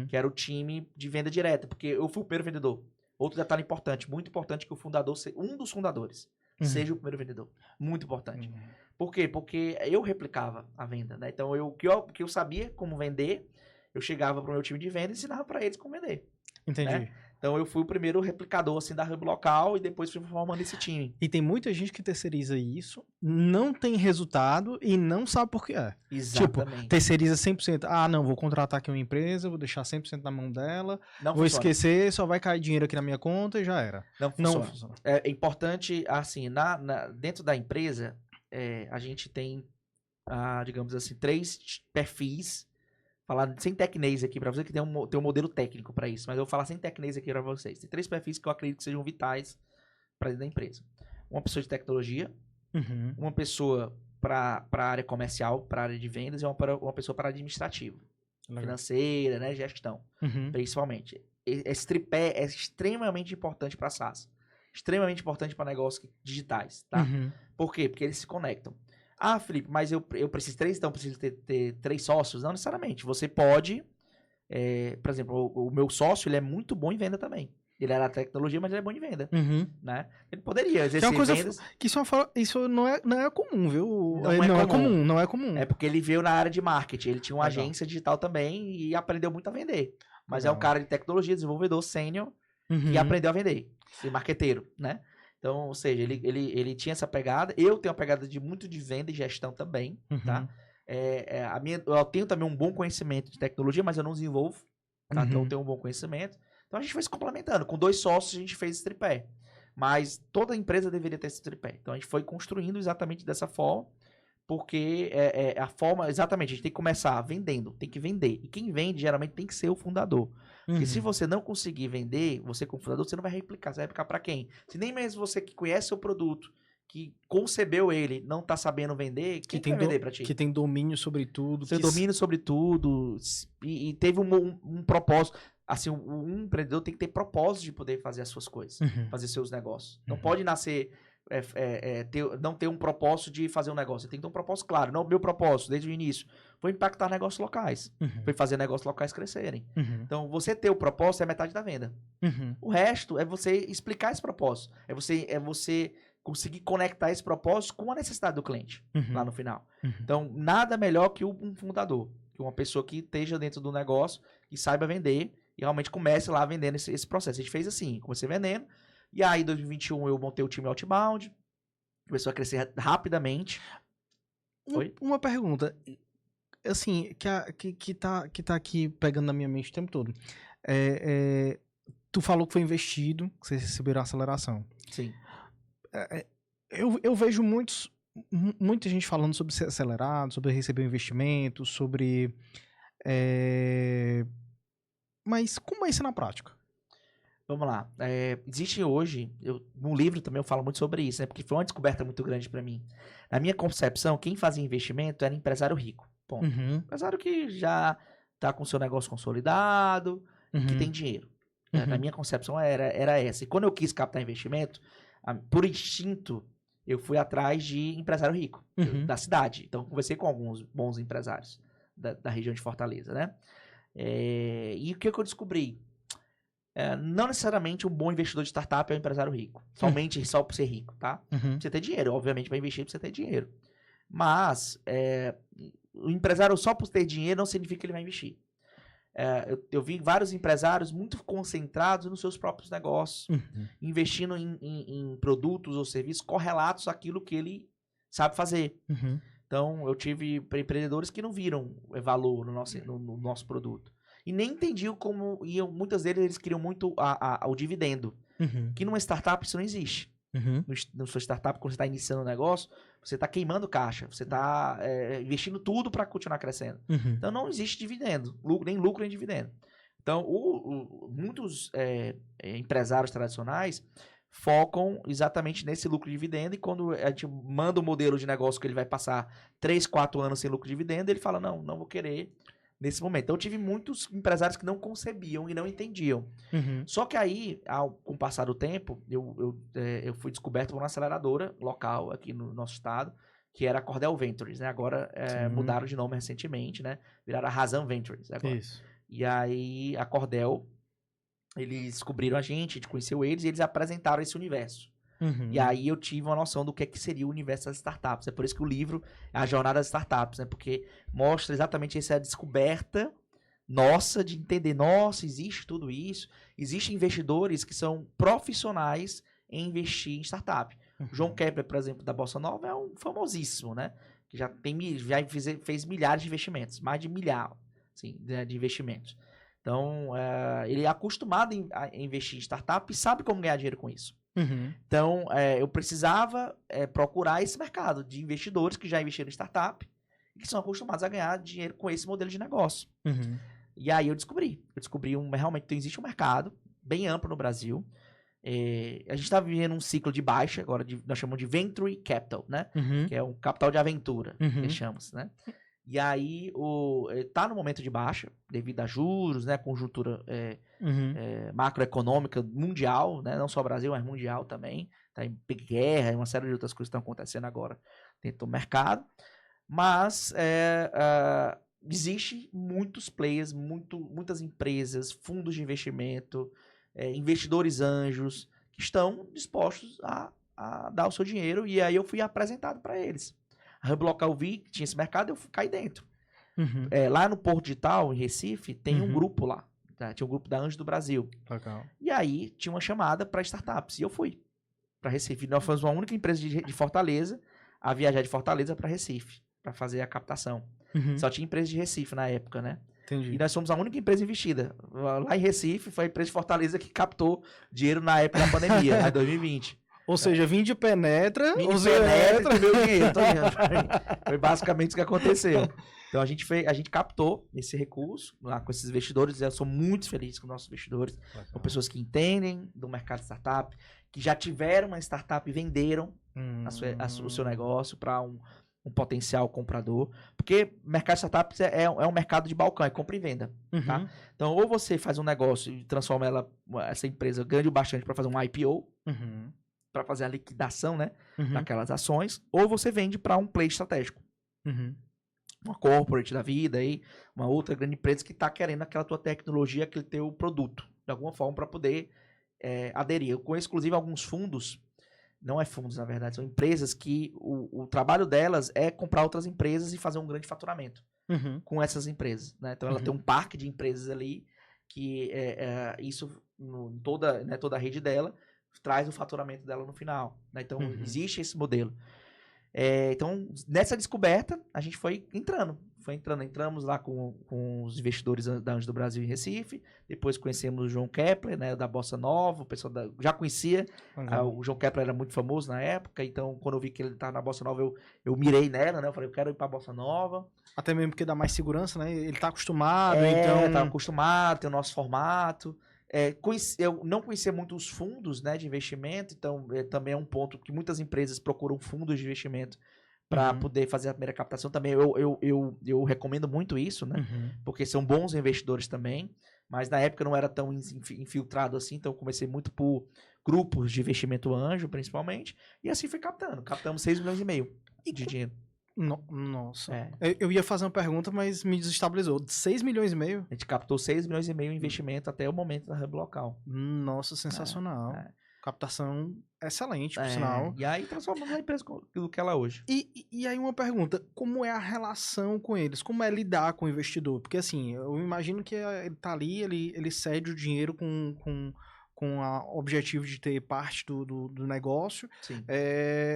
que era o time de venda direta, porque eu fui o primeiro vendedor. Outro detalhe importante, muito importante, que o fundador, um dos fundadores, seja o primeiro vendedor. Muito importante. Por quê? Porque eu replicava a venda, né? Então, o que eu sabia como vender, eu chegava pro meu time de venda e ensinava para eles como vender. Entendi. Né? Então, eu fui o primeiro replicador, assim, da Hub Local e depois fui formando esse time. E tem muita gente que terceiriza isso, não tem resultado e não sabe por que é. Exatamente. Tipo, terceiriza 100%. Ah, não, vou contratar aqui uma empresa, vou deixar 100% na mão dela, Não vou funciona. esquecer, só vai cair dinheiro aqui na minha conta e já era. Não funciona. É importante, assim, dentro da empresa, a gente tem, digamos assim, 3 perfis. Falar sem tecnês aqui pra você, que tem um modelo técnico pra isso, mas eu vou falar sem tecnês aqui pra vocês. Tem 3 perfis que eu acredito que sejam vitais pra dentro da empresa. Uma pessoa de tecnologia, uma pessoa pra área comercial, pra área de vendas, e uma pessoa para administrativo. Financeira, né, gestão, principalmente. Esse tripé é extremamente importante pra SaaS. Extremamente importante pra negócios digitais, tá? Por quê? Porque eles se conectam. Ah, Felipe, mas eu preciso de 3, então preciso ter 3 sócios? Não necessariamente. Você pode, por exemplo, o meu sócio, ele é muito bom em venda também. Ele era tecnologia, mas ele é bom em venda, né? Ele poderia exercer vendas. Que isso não é comum, viu? Não é comum. É porque ele veio na área de marketing. Ele tinha uma agência digital também e aprendeu muito a vender. Mas é um cara de tecnologia, desenvolvedor sênior, que aprendeu a vender. Ser marqueteiro, né? Então, ou seja, ele tinha essa pegada. Eu tenho uma pegada muito de venda e gestão também, tá? Eu tenho também um bom conhecimento de tecnologia, mas eu não desenvolvo, tá? Então eu tenho um bom conhecimento. Então a gente foi se complementando. Com 2 sócios a gente fez esse tripé. Mas toda empresa deveria ter esse tripé. Então a gente foi construindo exatamente dessa forma, porque a forma, exatamente, a gente tem que começar vendendo, tem que vender. E quem vende geralmente tem que ser o fundador. Porque se você não conseguir vender, você como fundador, você não vai replicar. Você vai replicar para quem? Se nem mesmo você que conhece o produto, que concebeu ele, não tá sabendo vender, quem vai vender para ti? Que tem domínio sobre tudo. Você domínio sobre tudo e teve um propósito. Assim, um empreendedor tem que ter propósito de poder fazer as suas coisas, fazer seus negócios. Não pode nascer... não ter um propósito de fazer um negócio. Você tem que ter um propósito claro. Não, meu propósito, desde o início, foi impactar negócios locais. Foi fazer negócios locais crescerem. Então, você ter o propósito é metade da venda. O resto é você explicar esse propósito. É você conseguir conectar esse propósito com a necessidade do cliente, lá no final. Então, nada melhor que um fundador. Que uma pessoa que esteja dentro do negócio e saiba vender e realmente comece lá vendendo esse processo. A gente fez assim, comecei vendendo. E aí, em 2021, eu montei o time Outbound. Começou a crescer rapidamente. Uma pergunta, assim, que tá aqui pegando na minha mente o tempo todo. Tu falou que foi investido, que vocês receberam a aceleração. Sim. Eu vejo muita gente falando sobre ser acelerado, sobre receber um investimento, sobre... Mas como é isso na prática? Vamos lá. Existe hoje, no livro também eu falo muito sobre isso, né? Porque foi uma descoberta muito grande para mim. Na minha concepção, quem fazia investimento era empresário rico. Ponto. Empresário que já tá com seu negócio consolidado, que tem dinheiro. Na minha concepção era essa. E quando eu quis captar investimento, por instinto, eu fui atrás de empresário rico da cidade. Então, conversei com alguns bons empresários da região de Fortaleza, né? E o que eu descobri? Não necessariamente um bom investidor de startup é um empresário rico. Somente só por ser rico, tá? Você ter dinheiro, obviamente, vai investir pra você ter dinheiro. Mas o empresário só por ter dinheiro não significa que ele vai investir. Eu vi vários empresários muito concentrados nos seus próprios negócios, investindo em produtos ou serviços correlatos àquilo que ele sabe fazer. Então, eu tive empreendedores que não viram valor no nosso produto. E nem entendiam como muitas deles eles queriam muito o dividendo. Que numa startup isso não existe. No sua startup, quando você está iniciando um negócio, você está queimando caixa, você está investindo tudo para continuar crescendo. Então não existe dividendo, nem lucro nem dividendo. Então muitos empresários tradicionais focam exatamente nesse lucro de dividendo, e quando a gente manda o modelo de negócio que ele vai passar 3, 4 anos sem lucro de dividendo, ele fala, não vou querer nesse momento. Então eu tive muitos empresários que não concebiam e não entendiam. Só que aí, com o passar do tempo, eu fui descoberto por uma aceleradora local aqui no nosso estado, que era a Cordel Ventures, né? Agora mudaram de nome recentemente, né? Viraram a Razan Ventures agora. Isso. E aí a Cordel, eles descobriram a gente conheceu eles e eles apresentaram esse universo. E aí eu tive uma noção do que seria o universo das startups. É por isso que o livro é a jornada das startups, né? Porque mostra exatamente essa descoberta nossa de entender, nossa, existe tudo isso. Existem investidores que são profissionais em investir em startup. O João Kepler, por exemplo, da Bossa Nova, é um famosíssimo, né? Que já fez milhares de investimentos, mais de milhar, assim, de investimentos. Então, ele é acostumado a investir em startup e sabe como ganhar dinheiro com isso. Então, eu precisava procurar esse mercado de investidores que já investiram em startup e que são acostumados a ganhar dinheiro com esse modelo de negócio. E aí eu descobri realmente existe um mercado bem amplo no Brasil. A gente está vivendo um ciclo de baixa, agora nós chamamos de Venture Capital, né? Que é um capital de aventura, que chamamos, né? E aí tá no momento de baixa, devido a juros, né? Conjuntura macroeconômica mundial, né? Não só Brasil, mas mundial também. Tá em guerra e uma série de outras coisas que estão acontecendo agora dentro do mercado. Mas existe muitos players, muitas empresas, fundos de investimento, investidores anjos, que estão dispostos a dar o seu dinheiro, e aí eu fui apresentado para eles. A Hub Local vi que tinha esse mercado, eu caí dentro. Lá no Porto Digital, em Recife, tem um grupo lá. Tá? Tinha um grupo da Anjo do Brasil. Legal. E aí tinha uma chamada para startups, e eu fui para Recife. Nós fomos uma única empresa de Fortaleza a viajar de Fortaleza para Recife, para fazer a captação. Só tinha empresa de Recife na época, né? Entendi. E nós somos a única empresa investida. Lá em Recife, foi a empresa de Fortaleza que captou dinheiro na época da pandemia, em 2020. Ou seja, vim de penetra, Vim de penetra e meu dinheiro. Foi basicamente isso que aconteceu. Então a gente captou esse recurso lá com esses investidores. Eu sou muito feliz com nossos investidores. São pessoas que entendem do mercado de startup, que já tiveram uma startup e venderam o seu negócio para um potencial comprador, porque mercado de startups é um mercado de balcão, é compra e venda, tá? Então, ou você faz um negócio e transforma essa empresa grande o bastante para fazer um IPO, para fazer a liquidação, né, daquelas ações, ou você vende para um player estratégico. Uma corporate da vida, aí, uma outra grande empresa que está querendo aquela tua tecnologia, aquele teu produto, de alguma forma, para poder aderir. Eu conheço, inclusive, alguns fundos. Não é fundos, na verdade, são empresas que o trabalho delas é comprar outras empresas e fazer um grande faturamento com essas empresas, né? Então ela tem um parque de empresas ali que isso em toda a rede dela traz o faturamento dela no final, né? Então existe esse modelo. Então nessa descoberta a gente foi entramos lá com os investidores da Anjo do Brasil em Recife, depois conhecemos o João Kepler, né, da Bossa Nova, o pessoal já conhecia, o João Kepler era muito famoso na época, então quando eu vi que ele estava na Bossa Nova, eu mirei nela, né, eu falei, eu quero ir pra Bossa Nova. Até mesmo porque dá mais segurança, né, ele tá acostumado, então... tá acostumado, tem o nosso formato. Eu não conhecia muito os fundos, né, de investimento, então também é um ponto que muitas empresas procuram fundos de investimento para poder fazer a primeira captação também. Eu recomendo muito isso, né? Porque são bons investidores também, mas na época não era tão infiltrado assim, então eu comecei muito por grupos de investimento anjo, principalmente, e assim fui captando. Captamos 6,5 milhões de dinheiro. Nossa. Eu ia fazer uma pergunta, mas me desestabilizou. 6,5 milhões? A gente captou 6,5 milhões em investimento até o momento da Hub Local. Nossa, sensacional. Captação excelente, por sinal. E aí transformamos a empresa do que ela é hoje. E aí uma pergunta, como é a relação com eles? Como é lidar com o investidor? Porque assim, eu imagino que ele tá ali, ele cede o dinheiro com o objetivo de ter parte do negócio,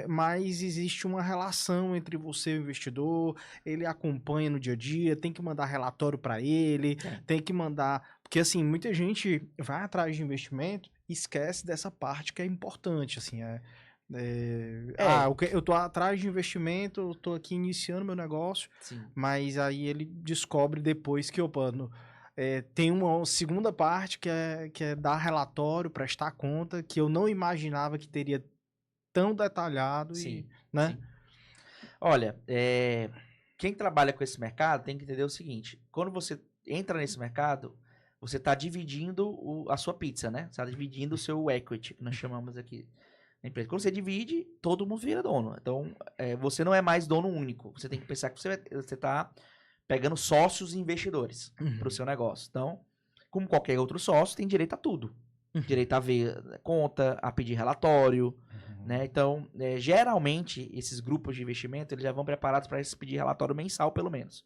mas existe uma relação entre você e o investidor, ele acompanha no dia a dia, tem que mandar relatório para ele, tem que mandar... Porque assim, muita gente vai atrás de investimento e esquece dessa parte que é importante, assim, eu tô atrás de investimento, eu tô aqui iniciando meu negócio, mas aí ele descobre depois que, tem uma segunda parte que é dar relatório, prestar conta, que eu não imaginava que teria tão detalhado Sim, né? sim. Olha, quem trabalha com esse mercado tem que entender o seguinte: quando você entra nesse mercado, você está dividindo a sua pizza, né? Você está dividindo o seu equity, que nós chamamos aqui na empresa. Quando você divide, todo mundo vira dono. Então, você não é mais dono único. Você tem que pensar que você está pegando sócios e investidores para o seu negócio. Então, como qualquer outro sócio, tem direito a tudo. Direito a ver conta, a pedir relatório, né? Então, geralmente, esses grupos de investimento, eles já vão preparados para pedir relatório mensal, pelo menos.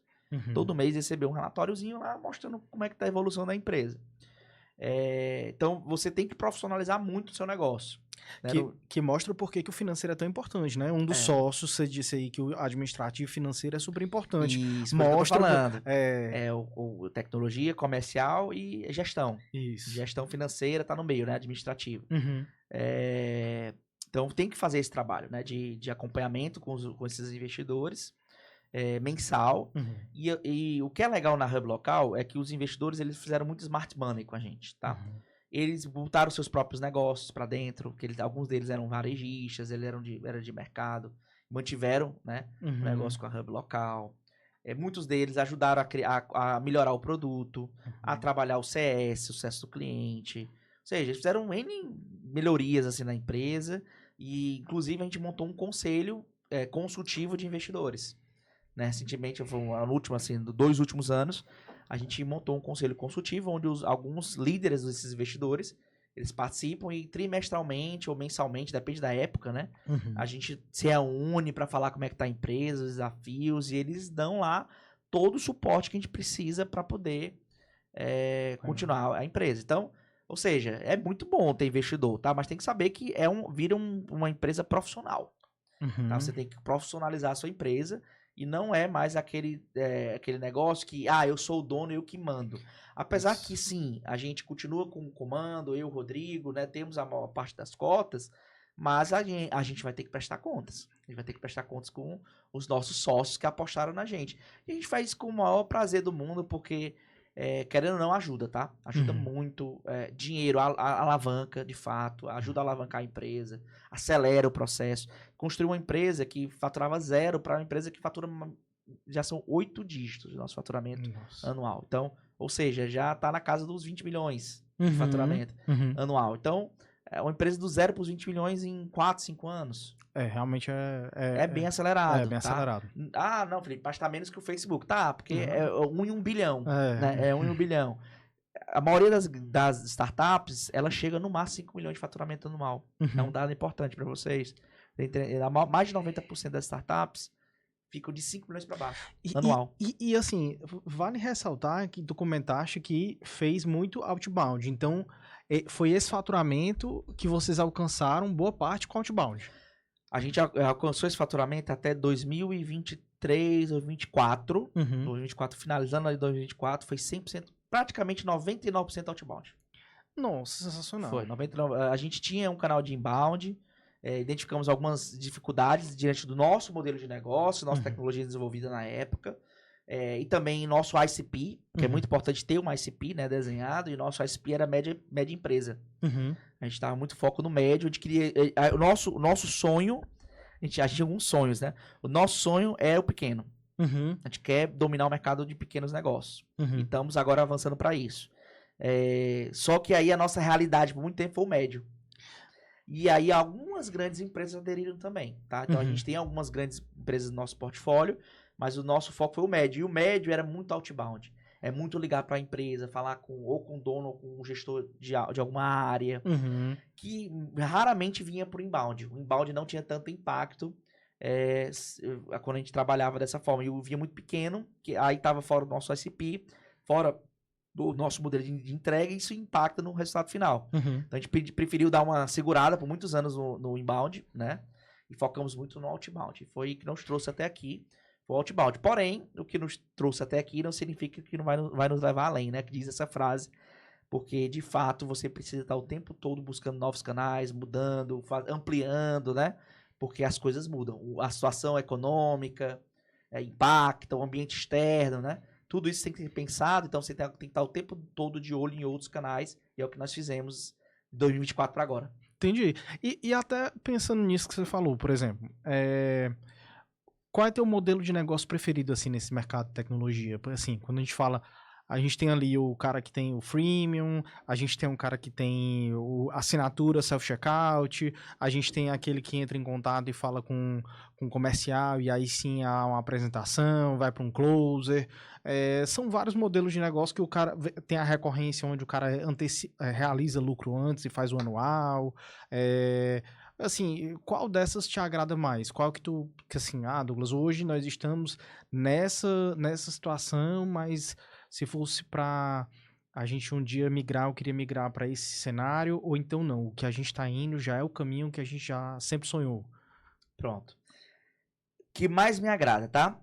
Todo mês receber um relatóriozinho lá, mostrando como é que está a evolução da empresa. Então, você tem que profissionalizar muito o seu negócio. Né? Que mostra por que o financeiro é tão importante, né? Um dos sócios, você disse aí que o administrativo e financeiro é super importante. Isso, mostra que eu tô falando. Tecnologia, comercial e gestão. Isso. Gestão financeira tá no meio, né? Administrativo. Então, tem que fazer esse trabalho, né? De acompanhamento com esses investidores. Mensal. E o que é legal na Hub Local é que os investidores eles fizeram muito smart money com a gente, tá? Eles botaram seus próprios negócios para dentro, que alguns deles eram varejistas, eles eram de mercado, mantiveram, né, o negócio com a Hub Local. Muitos deles ajudaram a melhorar o produto, a trabalhar o CS, o sucesso do cliente. Ou seja, eles fizeram N melhorias assim, na empresa e, inclusive, a gente montou um conselho consultivo de investidores. Né? Recentemente, assim, 2 últimos anos, a gente montou um conselho consultivo onde alguns líderes desses investidores, eles participam e trimestralmente ou mensalmente, depende da época, né? A gente se reúne para falar como é que tá a empresa, os desafios, e eles dão lá todo o suporte que a gente precisa para poder continuar a empresa. Então, ou seja, é muito bom ter investidor, tá? Mas tem que saber que vira uma empresa profissional. Tá? Você tem que profissionalizar a sua empresa e não é mais aquele negócio que, eu sou o dono, eu que mando. Apesar que, sim, a gente continua com o comando, eu e o Rodrigo, né, temos a maior parte das cotas, mas a gente vai ter que prestar contas. A gente vai ter que prestar contas com os nossos sócios que apostaram na gente. E a gente faz isso com o maior prazer do mundo, porque, querendo ou não, ajuda, tá? Ajuda muito. Dinheiro, alavanca, de fato, ajuda a alavancar a empresa, acelera o processo. Construir uma empresa que faturava 0 para uma empresa que fatura já são 8 dígitos do nosso faturamento anual. Então, ou seja, já está na casa dos 20 milhões de faturamento anual. Então, é uma empresa do 0 para os 20 milhões em 4, 5 anos. Realmente é bem acelerado. É bem acelerado. Não, Felipe, mas tá menos que o Facebook. Tá, porque é 1 em 1 bilhão. Né? É 1 em 1 bilhão. A maioria das startups, ela chega no máximo 5 milhões de faturamento anual. É um dado importante para vocês. Mais de 90% das startups ficam de 5 milhões para baixo, anual. E assim, vale ressaltar que tu comentaste que fez muito outbound. Então, foi esse faturamento que vocês alcançaram boa parte com outbound. A gente alcançou esse faturamento até 2023 ou 2024. 2024, finalizando ali 2024, foi 100%, praticamente 99% outbound. Nossa, sensacional. Foi, 99%. A gente tinha um canal de inbound, identificamos algumas dificuldades diante do nosso modelo de negócio, nossa tecnologia desenvolvida na época, e também nosso ICP, que é muito importante ter um ICP, né, desenhado, e nosso ICP era média empresa. A gente estava muito foco no médio, a gente queria, o nosso sonho, a gente tinha alguns sonhos, né? O nosso sonho é o pequeno. A gente quer dominar o mercado de pequenos negócios. E estamos agora avançando para isso. Só que aí a nossa realidade por muito tempo foi o médio. E aí algumas grandes empresas aderiram também, tá? Então a gente tem algumas grandes empresas no nosso portfólio, mas o nosso foco foi o médio. E o médio era muito outbound. É muito ligar para a empresa, falar com o dono ou com o gestor de alguma área, que raramente vinha para o inbound. O inbound não tinha tanto impacto quando a gente trabalhava dessa forma. E eu via muito pequeno, que aí estava fora do nosso ICP, fora do nosso modelo de entrega, e isso impacta no resultado final. Então a gente preferiu dar uma segurada por muitos anos no inbound, né? E focamos muito no outbound. Foi o que nos trouxe até aqui, o outbound. Porém, o que nos trouxe até aqui não significa que não vai nos levar além, né? Que diz essa frase. Porque, de fato, você precisa estar o tempo todo buscando novos canais, mudando, ampliando, né? Porque as coisas mudam. A situação econômica impacta, o ambiente externo, né? Tudo isso tem que ser pensado, então você tem que estar o tempo todo de olho em outros canais, e é o que nós fizemos de 2024 para agora. Entendi. E até pensando nisso que você falou, por exemplo, qual é teu modelo de negócio preferido, assim, nesse mercado de tecnologia? Porque, assim, quando a gente fala, a gente tem ali o cara que tem o freemium, a gente tem um cara que tem assinatura self-checkout, a gente tem aquele que entra em contato e fala com comercial, e aí sim há uma apresentação, vai para um closer. São vários modelos de negócio que o cara tem a recorrência onde o cara realiza lucro antes e faz o anual. Assim, qual dessas te agrada mais? Qual que assim, Douglas, hoje nós estamos nessa situação, mas se fosse para a gente um dia migrar, eu queria migrar para esse cenário, ou então não, o que a gente está indo já é o caminho que a gente já sempre sonhou. Pronto. O que mais me agrada, tá?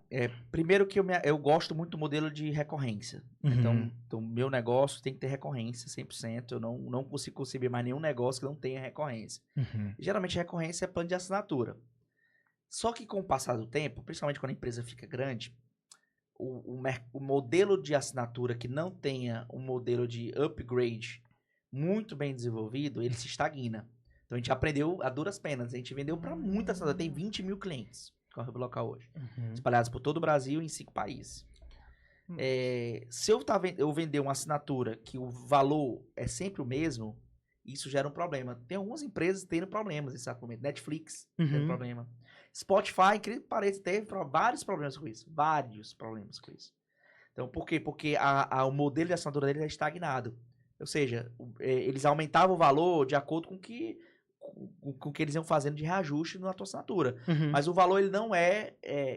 Primeiro que eu gosto muito do modelo de recorrência. Uhum. Então, meu negócio tem que ter recorrência 100%. Eu não consigo conceber mais nenhum negócio que não tenha recorrência. Uhum. Geralmente, recorrência é plano de assinatura. Só que com o passar do tempo, principalmente quando a empresa fica grande, o modelo de assinatura que não tenha um modelo de upgrade muito bem desenvolvido, ele se estagna. Então, a gente aprendeu a duras penas. A gente vendeu para muita assinadora. Tem 20 mil clientes com a Hub Local hoje. Uhum. Espalhados por todo o Brasil em 5 países. Se eu vender uma assinatura que o valor é sempre o mesmo, isso gera um problema. Tem algumas empresas tendo problemas nesse momento. Netflix tendo problema. Spotify, incrível que pareça, teve vários problemas com isso. Vários problemas com isso. Então, por quê? Porque o modelo de assinatura deles é estagnado. Ou seja, eles aumentavam o valor de acordo com o que eles iam fazendo de reajuste na tua assinatura. Uhum. Mas o valor ele não é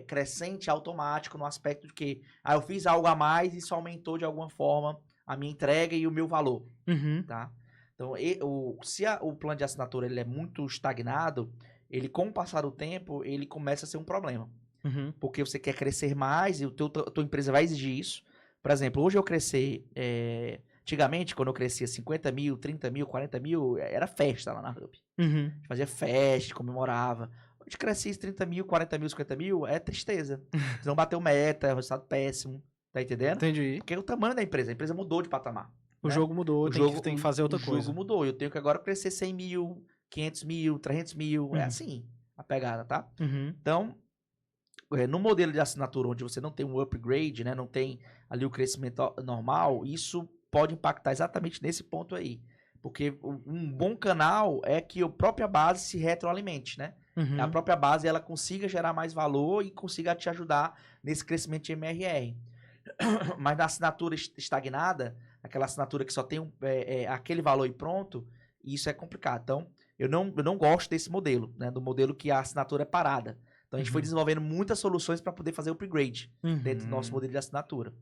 crescente, automático, no aspecto de que eu fiz algo a mais e isso aumentou de alguma forma a minha entrega e o meu valor. Uhum. Tá? Então, se o plano de assinatura ele é muito estagnado, ele, com o passar do tempo, ele começa a ser um problema. Uhum. Porque você quer crescer mais e a tua empresa vai exigir isso. Por exemplo, hoje eu crescer... Antigamente, quando eu crescia 50 mil, 30 mil, 40 mil, era festa lá na Hub. Uhum. A gente fazia festa, comemorava. Hoje crescia 30 mil, 40 mil, 50 mil, é tristeza. Você não bateu meta, é um resultado péssimo. Tá entendendo? Entendi. Porque o tamanho da empresa, a empresa mudou de patamar. O jogo mudou, tem que fazer outra coisa. O jogo mudou. Eu tenho que agora crescer 100 mil, 500 mil, 300 mil. É assim a pegada, tá? Uhum. Então, no modelo de assinatura onde você não tem um upgrade, né? Não tem ali o crescimento normal, isso pode impactar exatamente nesse ponto aí. Porque um bom canal é que a própria base se retroalimente, né? Uhum. A própria base ela consiga gerar mais valor e consiga te ajudar nesse crescimento de MRR. Mas na assinatura estagnada, aquela assinatura que só tem aquele valor e pronto, isso é complicado. Então, eu não gosto desse modelo, né? Do modelo que a assinatura é parada. Então, a gente foi desenvolvendo muitas soluções para poder fazer o upgrade dentro do nosso modelo de assinatura.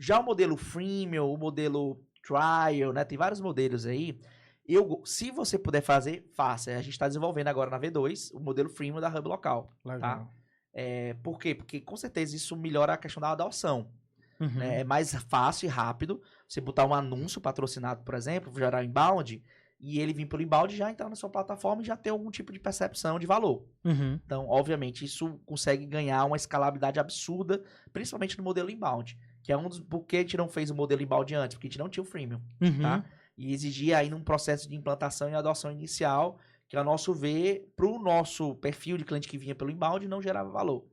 Já o modelo freemium, o modelo trial, né? Tem vários modelos aí. Se você puder fazer, faça. A gente está desenvolvendo agora na V2 o modelo freemium da Hub Local. Legal. Tá? Por quê? Porque com certeza isso melhora a questão da adoção. Uhum. Né? É mais fácil e rápido você botar um anúncio patrocinado, por exemplo, gerar inbound, e ele vir pelo inbound já entrar na sua plataforma e já ter algum tipo de percepção de valor. Uhum. Então, obviamente, isso consegue ganhar uma escalabilidade absurda, principalmente no modelo inbound. Que é um dos... Por que a gente não fez o modelo inbound antes? Porque a gente não tinha o freemium, tá? E exigia ainda um processo de implantação e adoção inicial, que, ao nosso ver, para o nosso perfil de cliente que vinha pelo inbound, não gerava valor.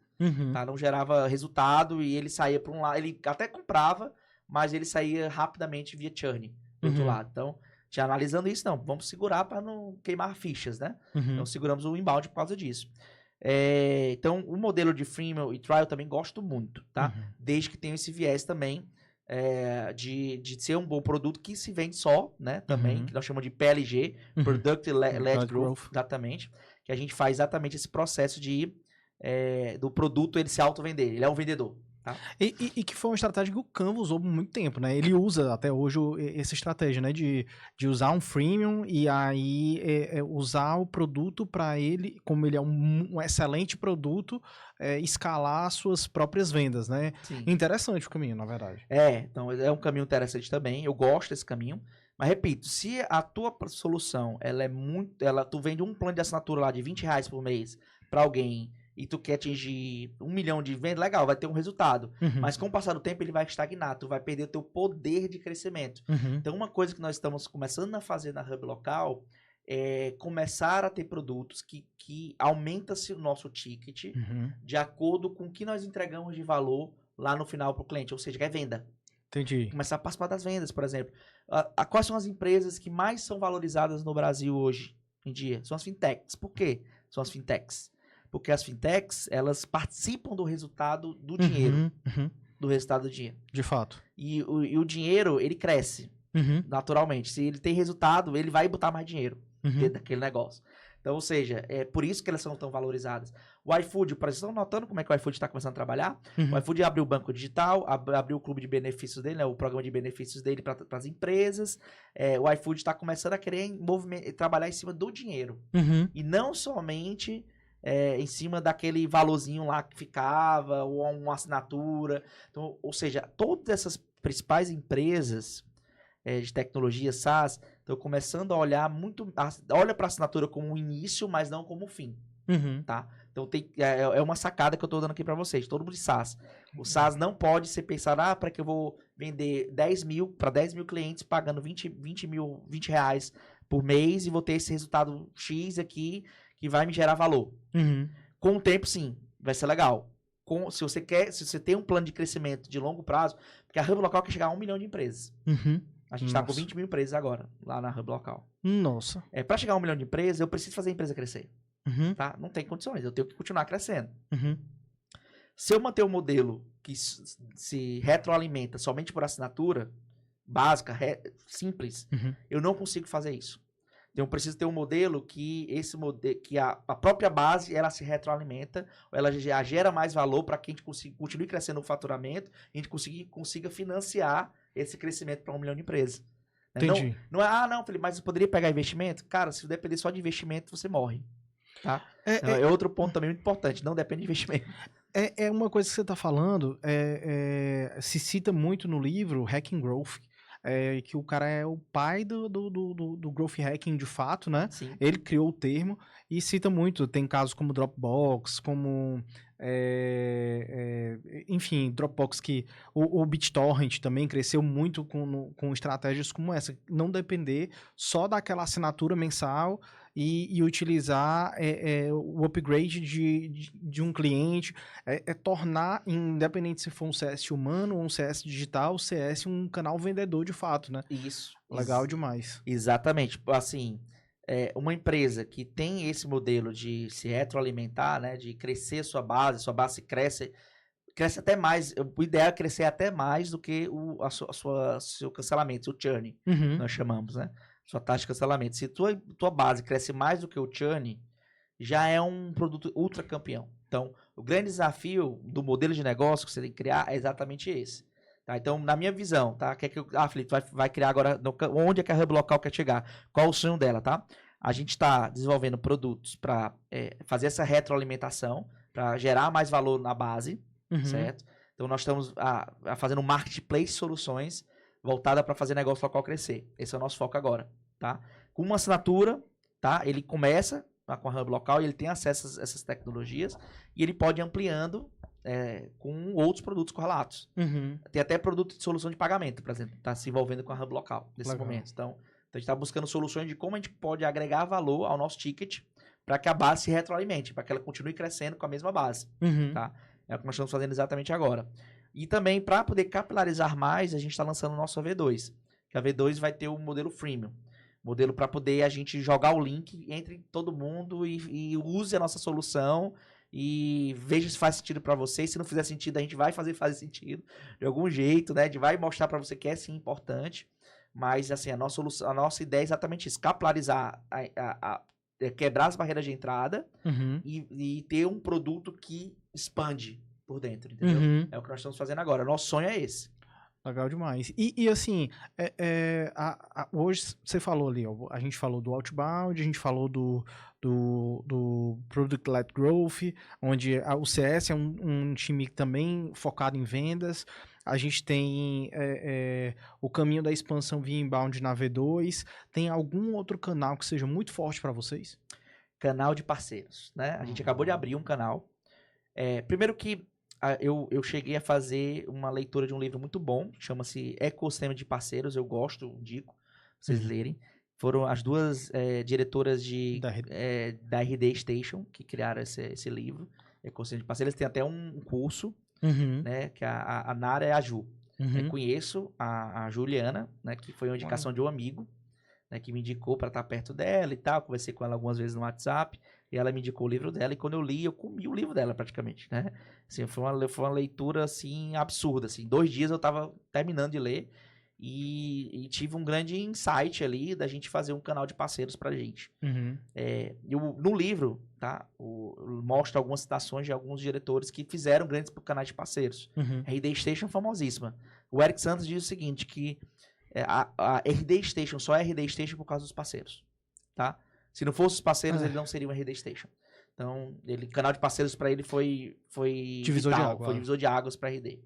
Tá? Não gerava resultado e ele saía para um lado... Ele até comprava, mas ele saía rapidamente via churn do outro lado. Então, já analisando isso, não, vamos segurar para não queimar fichas, né? Então, seguramos o inbound por causa disso. Então, o modelo de freemium e trial também gosto muito, tá? Desde que tenha esse viés também de ser um bom produto que se vende só, né? Também, que nós chamamos de PLG, Product Led Growth, exatamente. Que a gente faz exatamente esse processo do produto ele se auto-vender. Ele é um vendedor. Tá? E que foi uma estratégia que o Canva usou por muito tempo, né? Ele usa até hoje essa estratégia, né? De usar um freemium e aí usar o produto para ele, como ele é um excelente produto, escalar suas próprias vendas, né? Sim. Interessante o caminho, na verdade. Então é um caminho interessante também. Eu gosto desse caminho. Mas repito, se a tua solução tu vende um plano de assinatura lá de R$20 por mês para alguém e tu quer atingir 1 milhão de vendas, legal, vai ter um resultado. Uhum. Mas com o passar do tempo, ele vai estagnar, tu vai perder o teu poder de crescimento. Uhum. Então, uma coisa que nós estamos começando a fazer na Hub Local é começar a ter produtos que aumenta-se o nosso ticket Uhum. de acordo com o que nós entregamos de valor lá no final para o cliente, ou seja, que é venda. Entendi. Começar a participar das vendas, por exemplo. Quais são as empresas que mais são valorizadas no Brasil hoje em dia? São as fintechs. Por quê? São as fintechs. Porque as fintechs, elas participam do resultado do dinheiro. Uhum. Do resultado do dinheiro. De fato. E o dinheiro, ele cresce naturalmente. Se ele tem resultado, ele vai botar mais dinheiro dentro daquele negócio. Então, ou seja, é por isso que elas são tão valorizadas. O iFood, por exemplo, estão notando como é que o iFood está começando a trabalhar? O iFood abriu o banco digital, abriu o clube de benefícios dele, né, o programa de benefícios dele para as empresas. O iFood está começando a querer trabalhar em cima do dinheiro. E não somente em cima daquele valorzinho lá que ficava, ou uma assinatura. Então, ou seja, todas essas principais empresas de tecnologia SaaS estão começando a olhar olha para a assinatura como um início, mas não como um fim. Tá? Então é uma sacada que eu estou dando aqui para vocês, todo mundo de SaaS. O SaaS não pode ser pensar, para que eu vou vender 10 mil para 10 mil clientes pagando 20 reais por mês e vou ter esse resultado X aqui que vai me gerar valor. Com o tempo, sim, vai ser legal. Se você tem um plano de crescimento de longo prazo, porque a Hub Local quer chegar a 1 milhão de empresas. A gente está com 20 mil empresas agora, lá na Hub Local. Nossa. Para chegar a 1 milhão de empresas, eu preciso fazer a empresa crescer. Tá? Não tem condições, eu tenho que continuar crescendo. Se eu manter um modelo que se retroalimenta somente por assinatura, básica, simples, eu não consigo fazer isso. Então, eu preciso ter um modelo que a própria base ela se retroalimenta, ela já gera mais valor para que a gente continue crescendo o faturamento e a gente consiga financiar esse crescimento para 1 milhão de empresas. Entendi. Não, Felipe, mas eu poderia pegar investimento? Cara, se depender só de investimento, você morre. Tá? É outro ponto também muito importante, não depende de investimento. É uma coisa que você está falando, se cita muito no livro Hacking Growth, que o cara é o pai do growth hacking de fato, né? Sim. Ele criou o termo e cita muito, tem casos como Dropbox, como enfim, Dropbox que o BitTorrent também cresceu muito com estratégias como essa, não depender só daquela assinatura mensal e utilizar o upgrade de um cliente, tornar, independente se for um CS humano ou um CS digital, o CS um canal vendedor de fato, né? Isso. Legal demais. Exatamente. Assim, uma empresa que tem esse modelo de se retroalimentar, né, de crescer sua base cresce até mais, o ideal é crescer até mais do que seu cancelamento, seu churn, nós chamamos, né? Sua taxa de cancelamento. Se tua base cresce mais do que o churn, já é um produto ultra campeão. Então, o grande desafio do modelo de negócio que você tem que criar é exatamente esse. Tá? Então, na minha visão, tá? Felipe, vai criar agora, onde é que a Hub Local quer chegar? Qual o sonho dela, tá? A gente está desenvolvendo produtos para fazer essa retroalimentação, para gerar mais valor na base, certo? Então, nós estamos fazendo um marketplace soluções voltada para fazer negócio local crescer. Esse é o nosso foco agora, tá? Com uma assinatura, tá? Ele começa com a Hub Local e ele tem acesso a essas tecnologias e ele pode ir ampliando com outros produtos correlatos. Tem até produto de solução de pagamento, por exemplo, está se envolvendo com a Hub Local nesse momento. Então, a gente está buscando soluções de como a gente pode agregar valor ao nosso ticket para que a base se retroalimente, para que ela continue crescendo com a mesma base, tá? É o que nós estamos fazendo exatamente agora. E também, para poder capilarizar mais, a gente está lançando o nosso V2. Que a V2 vai ter o modelo freemium. Modelo para poder a gente jogar o link entre todo mundo e use a nossa solução e veja se faz sentido para você. Se não fizer sentido, a gente vai fazer sentido de algum jeito, né? A gente vai mostrar para você que é sim importante. Mas, assim, a nossa ideia é exatamente isso. Capilarizar, quebrar as barreiras de entrada e ter um produto que expande por dentro, entendeu? É o que nós estamos fazendo agora. Nosso sonho é esse. Legal demais. E assim, hoje você falou ali, ó, a gente falou do Outbound, a gente falou do Product-Led Growth, onde o CS é um time também focado em vendas. A gente tem o caminho da expansão via inbound na V2. Tem algum outro canal que seja muito forte para vocês? Canal de parceiros, né? A gente acabou de abrir um canal Primeiro que eu cheguei a fazer uma leitura de um livro muito bom, chama-se Ecossistema de Parceiros, eu gosto, indico pra vocês lerem. Foram as duas diretoras da RD Station que criaram esse livro, Ecossistema de Parceiros. Tem até um curso, né, que a Nara é a Ju. Eu conheço a Juliana, né, que foi uma indicação de um amigo, né, que me indicou para estar perto dela e tal. Conversei com ela algumas vezes no WhatsApp e ela me indicou o livro dela. E quando eu li, eu comi o livro dela praticamente, né? Assim, foi uma leitura assim absurda. Assim, 2 dias eu estava terminando de ler e tive um grande insight ali da gente fazer um canal de parceiros pra gente. No livro, tá? Mostra algumas citações de alguns diretores que fizeram grandes canais de parceiros. RD Station famosíssima. O Eric Santos diz o seguinte, que a RD Station só é RD Station por causa dos parceiros, tá? Se não fosse os parceiros, ele não seria um RD Station. Então, canal de parceiros para ele foi divisor vital, de água. foi divisor de águas para RD.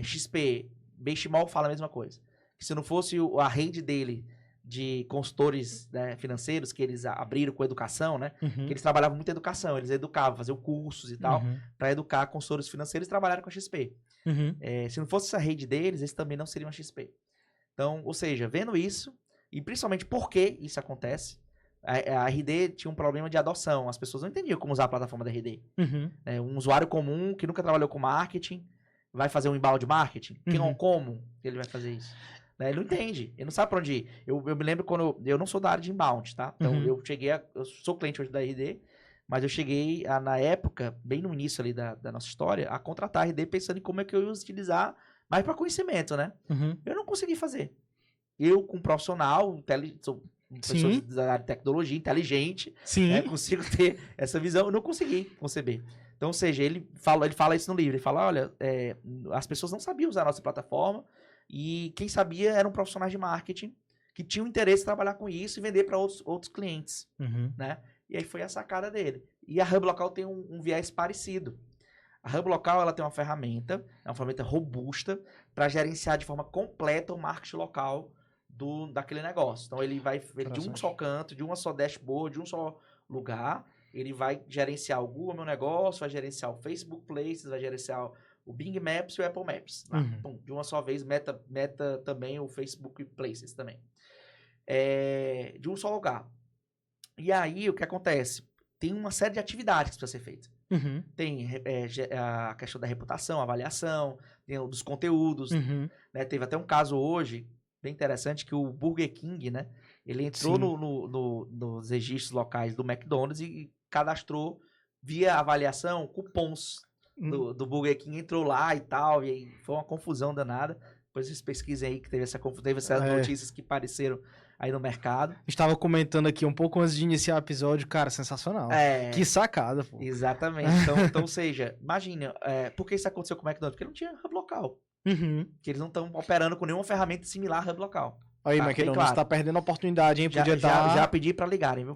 XP, Benchimol fala a mesma coisa. Que se não fosse a rede dele de consultores, né, financeiros que eles abriram com educação, né? Que eles trabalhavam muito em educação, eles educavam, faziam cursos e tal, para educar consultores financeiros e trabalharam com a XP. Se não fosse essa rede deles, eles também não seriam a XP. Então, ou seja, vendo isso, e principalmente por que isso acontece, a RD tinha um problema de adoção. As pessoas não entendiam como usar a plataforma da RD. Um usuário comum que nunca trabalhou com marketing vai fazer um inbound marketing. Como ele vai fazer isso? Ele não entende, ele não sabe pra onde ir. Eu me lembro quando eu não sou da área de inbound, tá? Então eu sou cliente hoje da RD, mas eu cheguei na época, bem no início ali da nossa história, a contratar a RD pensando em como é que eu ia utilizar mais para conhecimento, né? Eu não consegui fazer. Eu, com um profissional, sou pessoa da área de tecnologia, inteligente, consigo ter essa visão, eu não consegui conceber. Então, ou seja, ele fala isso no livro, ele fala, olha, as pessoas não sabiam usar a nossa plataforma e quem sabia eram profissionais de marketing que tinham interesse em trabalhar com isso e vender para outros clientes, né? E aí foi a sacada dele. E a Hub Local tem um viés parecido. A Hub Local ela tem uma ferramenta robusta para gerenciar de forma completa o marketing local daquele negócio. Então ele vai de um só canto, de uma só dashboard, de um só lugar. Ele vai gerenciar o Google Meu Negócio, vai gerenciar o Facebook Places, vai gerenciar o Bing Maps e o Apple Maps. De uma só vez, meta também o Facebook Places também. De um só lugar. E aí o que acontece? Tem uma série de atividades que precisa ser feita. Tem a questão da reputação, avaliação, tem dos conteúdos. Né? Teve até um caso hoje, bem interessante, que o Burger King, né? Ele entrou nos registros locais do McDonald's e cadastrou via avaliação cupons do Burger King, entrou lá e tal, e aí foi uma confusão danada. Depois vocês pesquisem aí que teve essa confusão, teve essas notícias que apareceram aí no mercado. Estava comentando aqui um pouco antes de iniciar o episódio, cara, sensacional. Que sacada, pô. Exatamente. Então ou seja, imagina, por que isso aconteceu com o McDonald's? Porque não tinha hub local. Que eles não estão operando com nenhuma ferramenta similar a hub local. Aí, McDonald's, você tá perdendo a oportunidade, hein? Já pedi pra ligarem, viu?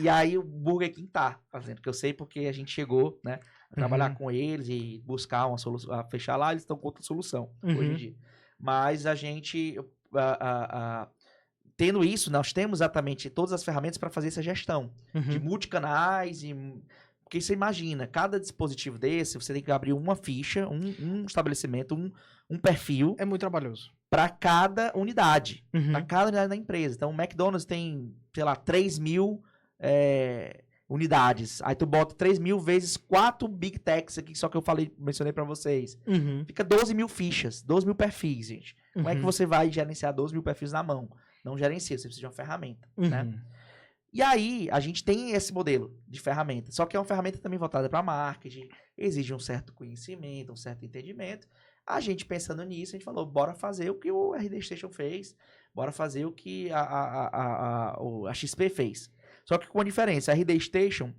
E aí o Burger King tá fazendo, que eu sei porque a gente chegou, né, a trabalhar com eles e buscar uma solução, a fechar lá, eles estão com outra solução hoje em dia. Mas a gente, tendo isso, nós temos exatamente todas as ferramentas para fazer essa gestão de multicanais porque você imagina, cada dispositivo desse, você tem que abrir uma ficha, um estabelecimento, um perfil. É muito trabalhoso. Para cada unidade. Para cada unidade da empresa. Então, o McDonald's tem, sei lá, 3.000 unidades. Aí tu bota 3.000 vezes 4 Big Techs aqui, só que eu mencionei para vocês. Fica 12.000 fichas, 12.000 perfis, gente. Como é que você vai gerenciar 12.000 perfis na mão? Não gerencia, você precisa de uma ferramenta, né? E aí, a gente tem esse modelo de ferramenta. Só que é uma ferramenta também voltada para marketing, exige um certo conhecimento, um certo entendimento. A gente pensando nisso, a gente falou, bora fazer o que o RD Station fez, bora fazer o que a XP fez. Só que com uma diferença, a RD Station,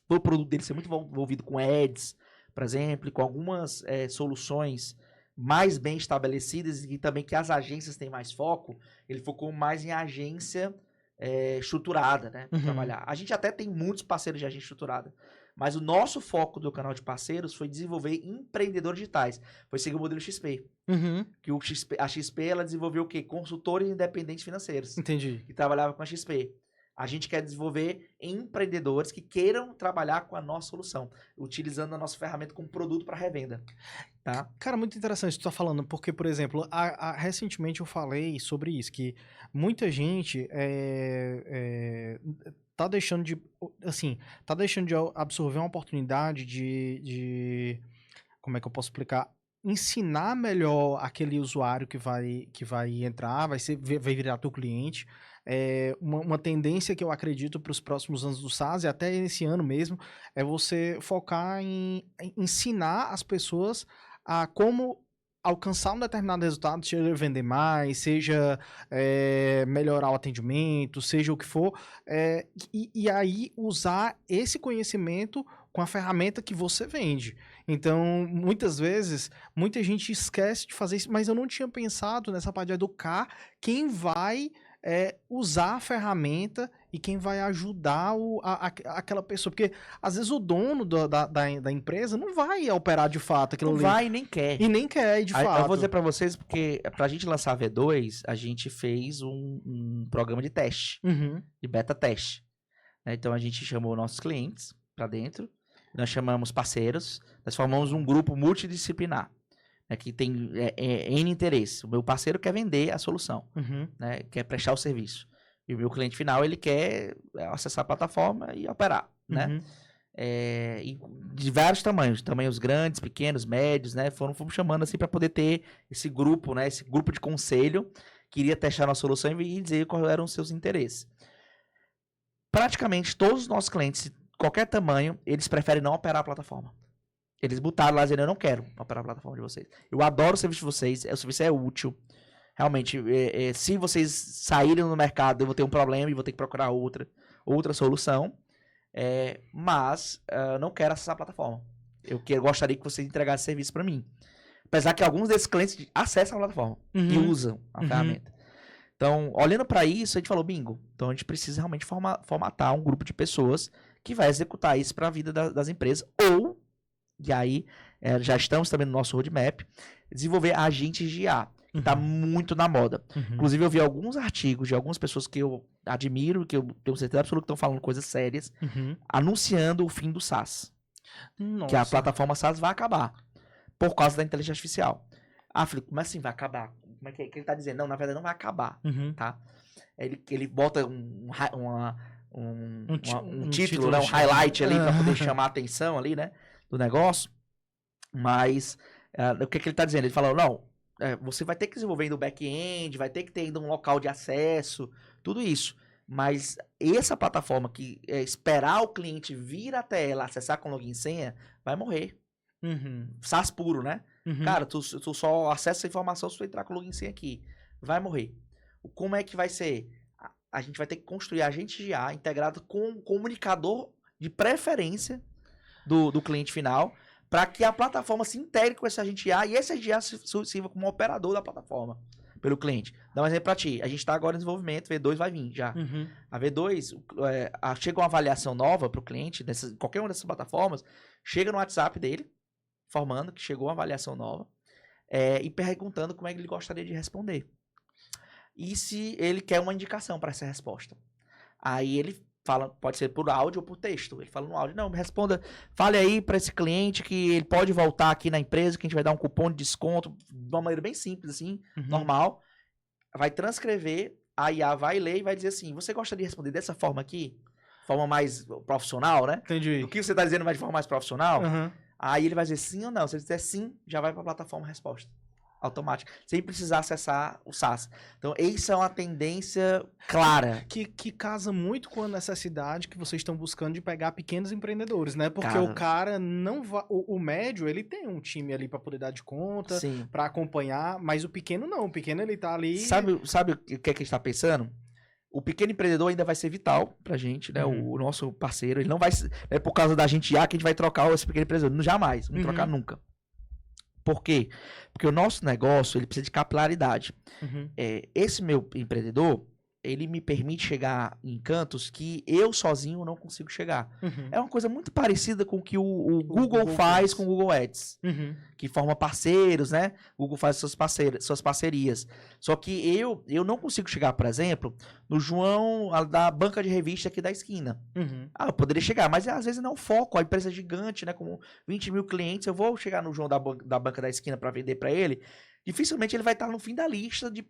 o produto dele ser muito envolvido com ads, por exemplo, com algumas soluções mais bem estabelecidas e também que as agências têm mais foco, ele focou mais em agência estruturada, né, para trabalhar. A gente até tem muitos parceiros de agência estruturada, mas o nosso foco do canal de parceiros foi desenvolver empreendedores digitais. Foi seguir o modelo XP. Que a XP ela desenvolveu o quê? Consultores independentes financeiros. Entendi. Que trabalhavam com a XP. A gente quer desenvolver empreendedores que queiram trabalhar com a nossa solução, utilizando a nossa ferramenta como produto para revenda. Tá? Cara, muito interessante tu tá falando, porque, por exemplo, recentemente eu falei sobre isso, que muita gente tá deixando de, assim, tá deixando de absorver uma oportunidade como é que eu posso explicar? Ensinar melhor aquele usuário que vai entrar, vai virar teu cliente. Uma tendência que eu acredito para os próximos anos do SaaS, e até esse ano mesmo, é você focar em ensinar as pessoas a como alcançar um determinado resultado, seja vender mais, seja melhorar o atendimento, seja o que for, e aí usar esse conhecimento com a ferramenta que você vende. Então, muitas vezes, muita gente esquece de fazer isso, mas eu não tinha pensado nessa parte de educar quem vai usar a ferramenta e quem vai ajudar aquela pessoa. Porque, às vezes, o dono da empresa não vai operar de fato aquilo ali. Não vai e nem quer. E nem quer, de fato. Eu vou dizer pra vocês, porque pra gente lançar a V2, a gente fez um programa de teste, de beta teste. Então, a gente chamou nossos clientes pra dentro, nós chamamos parceiros, nós formamos um grupo multidisciplinar, que tem N interesse. O meu parceiro quer vender a solução, quer prestar o serviço. E o meu cliente final, ele quer acessar a plataforma e operar, né? E de vários tamanhos grandes, pequenos, médios, né? Fomos chamando assim para poder ter esse grupo, né? Esse grupo de conselho que iria testar a nossa solução e dizer quais eram os seus interesses. Praticamente todos os nossos clientes, qualquer tamanho, eles preferem não operar a plataforma. Eles botaram lá dizendo, eu não quero operar a plataforma de vocês. Eu adoro o serviço de vocês, o serviço é útil. Realmente, se vocês saírem no mercado, eu vou ter um problema e vou ter que procurar outra solução. Mas não quero acessar a plataforma. Eu gostaria que vocês entregassem serviço para mim. Apesar que alguns desses clientes acessam a plataforma e usam a ferramenta. Então, olhando para isso, a gente falou, bingo. Então, a gente precisa realmente formatar um grupo de pessoas que vai executar isso para a vida das empresas. E aí, já estamos também no nosso roadmap, desenvolver agentes de IA, que está muito na moda. Inclusive, eu vi alguns artigos de algumas pessoas que eu admiro, que eu tenho certeza absoluta que estão falando coisas sérias, anunciando o fim do SaaS. Nossa. Que a plataforma SaaS vai acabar, por causa da inteligência artificial. Felipe, como assim vai acabar? Como é que ele está dizendo? Não, na verdade não vai acabar, tá? Ele bota um título, né? Um highlight ali para poder chamar a atenção ali, né? Do negócio, mas o que ele está dizendo? Ele falou, não, você vai ter que desenvolver ainda o back-end, vai ter que ter ainda um local de acesso, tudo isso, mas essa plataforma que esperar o cliente vir até ela, acessar com login e senha, vai morrer. SaaS puro, né? Cara, tu só acessa a informação se tu entrar com login e senha aqui, vai morrer. Como é que vai ser? A gente vai ter que construir agente de IA integrado com um comunicador de preferência do cliente final, para que a plataforma se integre com esse agente IA e esse agente IA sirva como operador da plataforma pelo cliente. Dá um exemplo para ti. A gente está agora em desenvolvimento, V2 vai vir já. A V2, chega uma avaliação nova para o cliente, qualquer uma dessas plataformas, chega no WhatsApp dele, informando que chegou uma avaliação nova, e perguntando como é que ele gostaria de responder. E se ele quer uma indicação para essa resposta. Aí ele fala, pode ser por áudio ou por texto. Ele fala no áudio, não, me responda, fale aí para esse cliente que ele pode voltar aqui na empresa, que a gente vai dar um cupom de desconto, de uma maneira bem simples, assim, normal. Vai transcrever, a IA vai ler e vai dizer assim, você gostaria de responder dessa forma aqui? Forma mais profissional, né? Entendi. O que você está dizendo, mas de forma mais profissional? Aí ele vai dizer sim ou não. Se ele disser sim, já vai para a plataforma resposta. Automática, sem precisar acessar o SaaS. Então, isso é uma tendência clara. Que casa muito com a necessidade que vocês estão buscando de pegar pequenos empreendedores, né? Porque o cara não vai... O médio, ele tem um time ali para poder dar de conta, para acompanhar, mas o pequeno não. O pequeno, ele tá ali... Sabe o que é que a gente tá pensando? O pequeno empreendedor ainda vai ser vital pra gente, né? O nosso parceiro, ele não vai... É por causa da gente já que a gente vai trocar esse pequeno empreendedor. Jamais, não trocar nunca. Por quê? Porque o nosso negócio, ele precisa de capilaridade. Esse meu empreendedor, ele me permite chegar em cantos que eu sozinho não consigo chegar. É uma coisa muito parecida com o que o Google faz com o Google Ads, que forma parceiros, né? O Google faz suas parcerias. Só que eu não consigo chegar, por exemplo, no João da banca de revista aqui da esquina. Eu poderia chegar, mas às vezes não é o foco. A empresa é gigante, né? Com 20 mil clientes, eu vou chegar no João da banca da esquina para vender para ele. Dificilmente ele vai estar no fim da lista de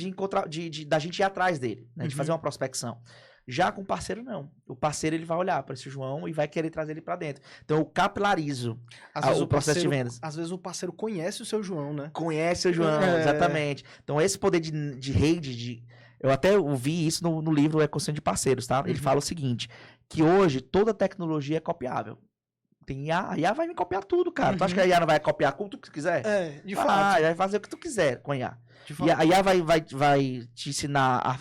encontrar, da gente ir atrás dele, né? De fazer uma prospecção. Já com o parceiro, não. O parceiro, ele vai olhar para esse João e vai querer trazer ele para dentro. Então, eu capilarizo o processo de vendas. Às vezes o parceiro conhece o seu João, né? Conhece o João, exatamente. Então, esse poder de rede, eu até ouvi isso no livro Ecossistema de Parceiros, tá? Ele fala o seguinte, que hoje toda tecnologia é copiável. Tem IA, a IA vai me copiar tudo, cara. Tu acha que a IA não vai copiar como tu quiser? De fato. Vai fazer o que tu quiser com a IA. E a IA vai te ensinar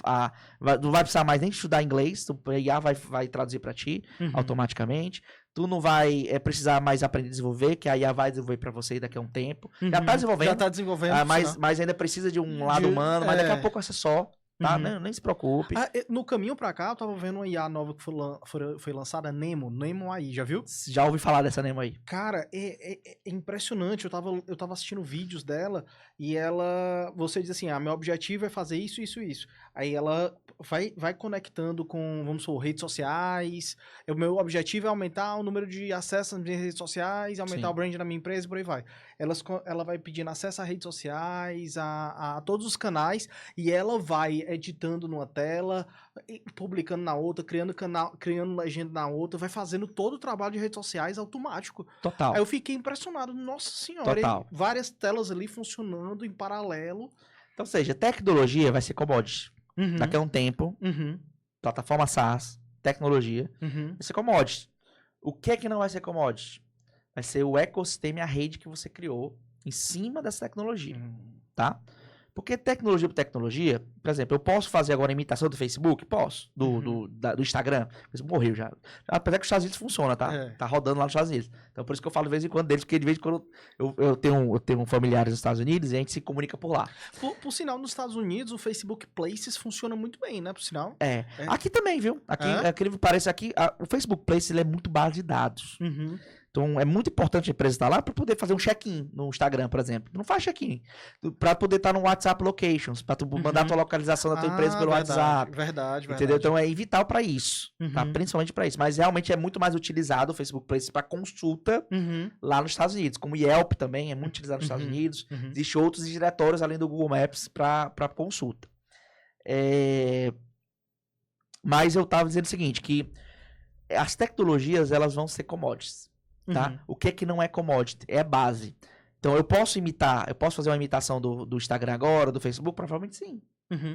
não vai precisar mais nem estudar inglês, a IA vai traduzir pra ti automaticamente. Tu não vai precisar mais aprender a desenvolver, que a IA vai desenvolver pra você daqui a um tempo. Já tá desenvolvendo. Mas ainda precisa de um lado humano, mas daqui a pouco vai ser só. Tá? Nem se preocupe. No caminho pra cá, eu tava vendo uma IA nova que foi lançada, Nemo AI, já viu? Já ouvi falar dessa Nemo aí. Cara, é impressionante. Eu tava assistindo vídeos dela e você diz assim, meu objetivo é fazer isso, isso, isso. Aí ela vai conectando com, vamos supor, redes sociais. O meu objetivo é aumentar o número de acessos nas minhas redes sociais, aumentar o brand da minha empresa e por aí vai. Ela vai pedindo acesso a redes sociais, a todos os canais, e ela vai editando numa tela, publicando na outra, criando canal, criando legenda na outra, vai fazendo todo o trabalho de redes sociais automático. Total. Aí eu fiquei impressionado, nossa senhora, várias telas ali funcionando em paralelo. Então, ou seja, tecnologia vai ser commodity. Daqui a um tempo, plataforma SaaS, tecnologia, vai ser commodity. O que é que não vai ser commodity? Vai ser o ecossistema e a rede que você criou em cima dessa tecnologia, tá? Porque tecnologia por tecnologia, por exemplo, eu posso fazer agora a imitação do Facebook? Posso. Do Instagram. Isso morreu já. Apesar que os Estados Unidos funciona, tá? Tá rodando lá nos Estados Unidos. Então, por isso que eu falo de vez em quando deles, porque de vez em quando eu tenho familiares nos Estados Unidos e a gente se comunica por lá. Por sinal, nos Estados Unidos, o Facebook Places funciona muito bem, né? Por sinal. Aqui também, viu? Aqui, parece aqui, o Facebook Places ele é muito base de dados. Então, é muito importante a empresa estar lá para poder fazer um check-in no Instagram, por exemplo. Não faz check-in. Para poder estar no WhatsApp Locations, para tu mandar a tua localização da tua empresa pelo WhatsApp. Verdade. Entendeu? Então, é vital para isso, tá? Principalmente para isso. Mas, realmente, é muito mais utilizado o Facebook Places para consulta lá nos Estados Unidos. Como o Yelp também é muito utilizado nos Estados Unidos. Existem outros diretórios, além do Google Maps, para consulta. Mas eu estava dizendo o seguinte, que as tecnologias, elas vão ser commodities. Tá? O que é que não é commodity? É base. Então, eu posso fazer uma imitação do Instagram agora, do Facebook? Provavelmente sim.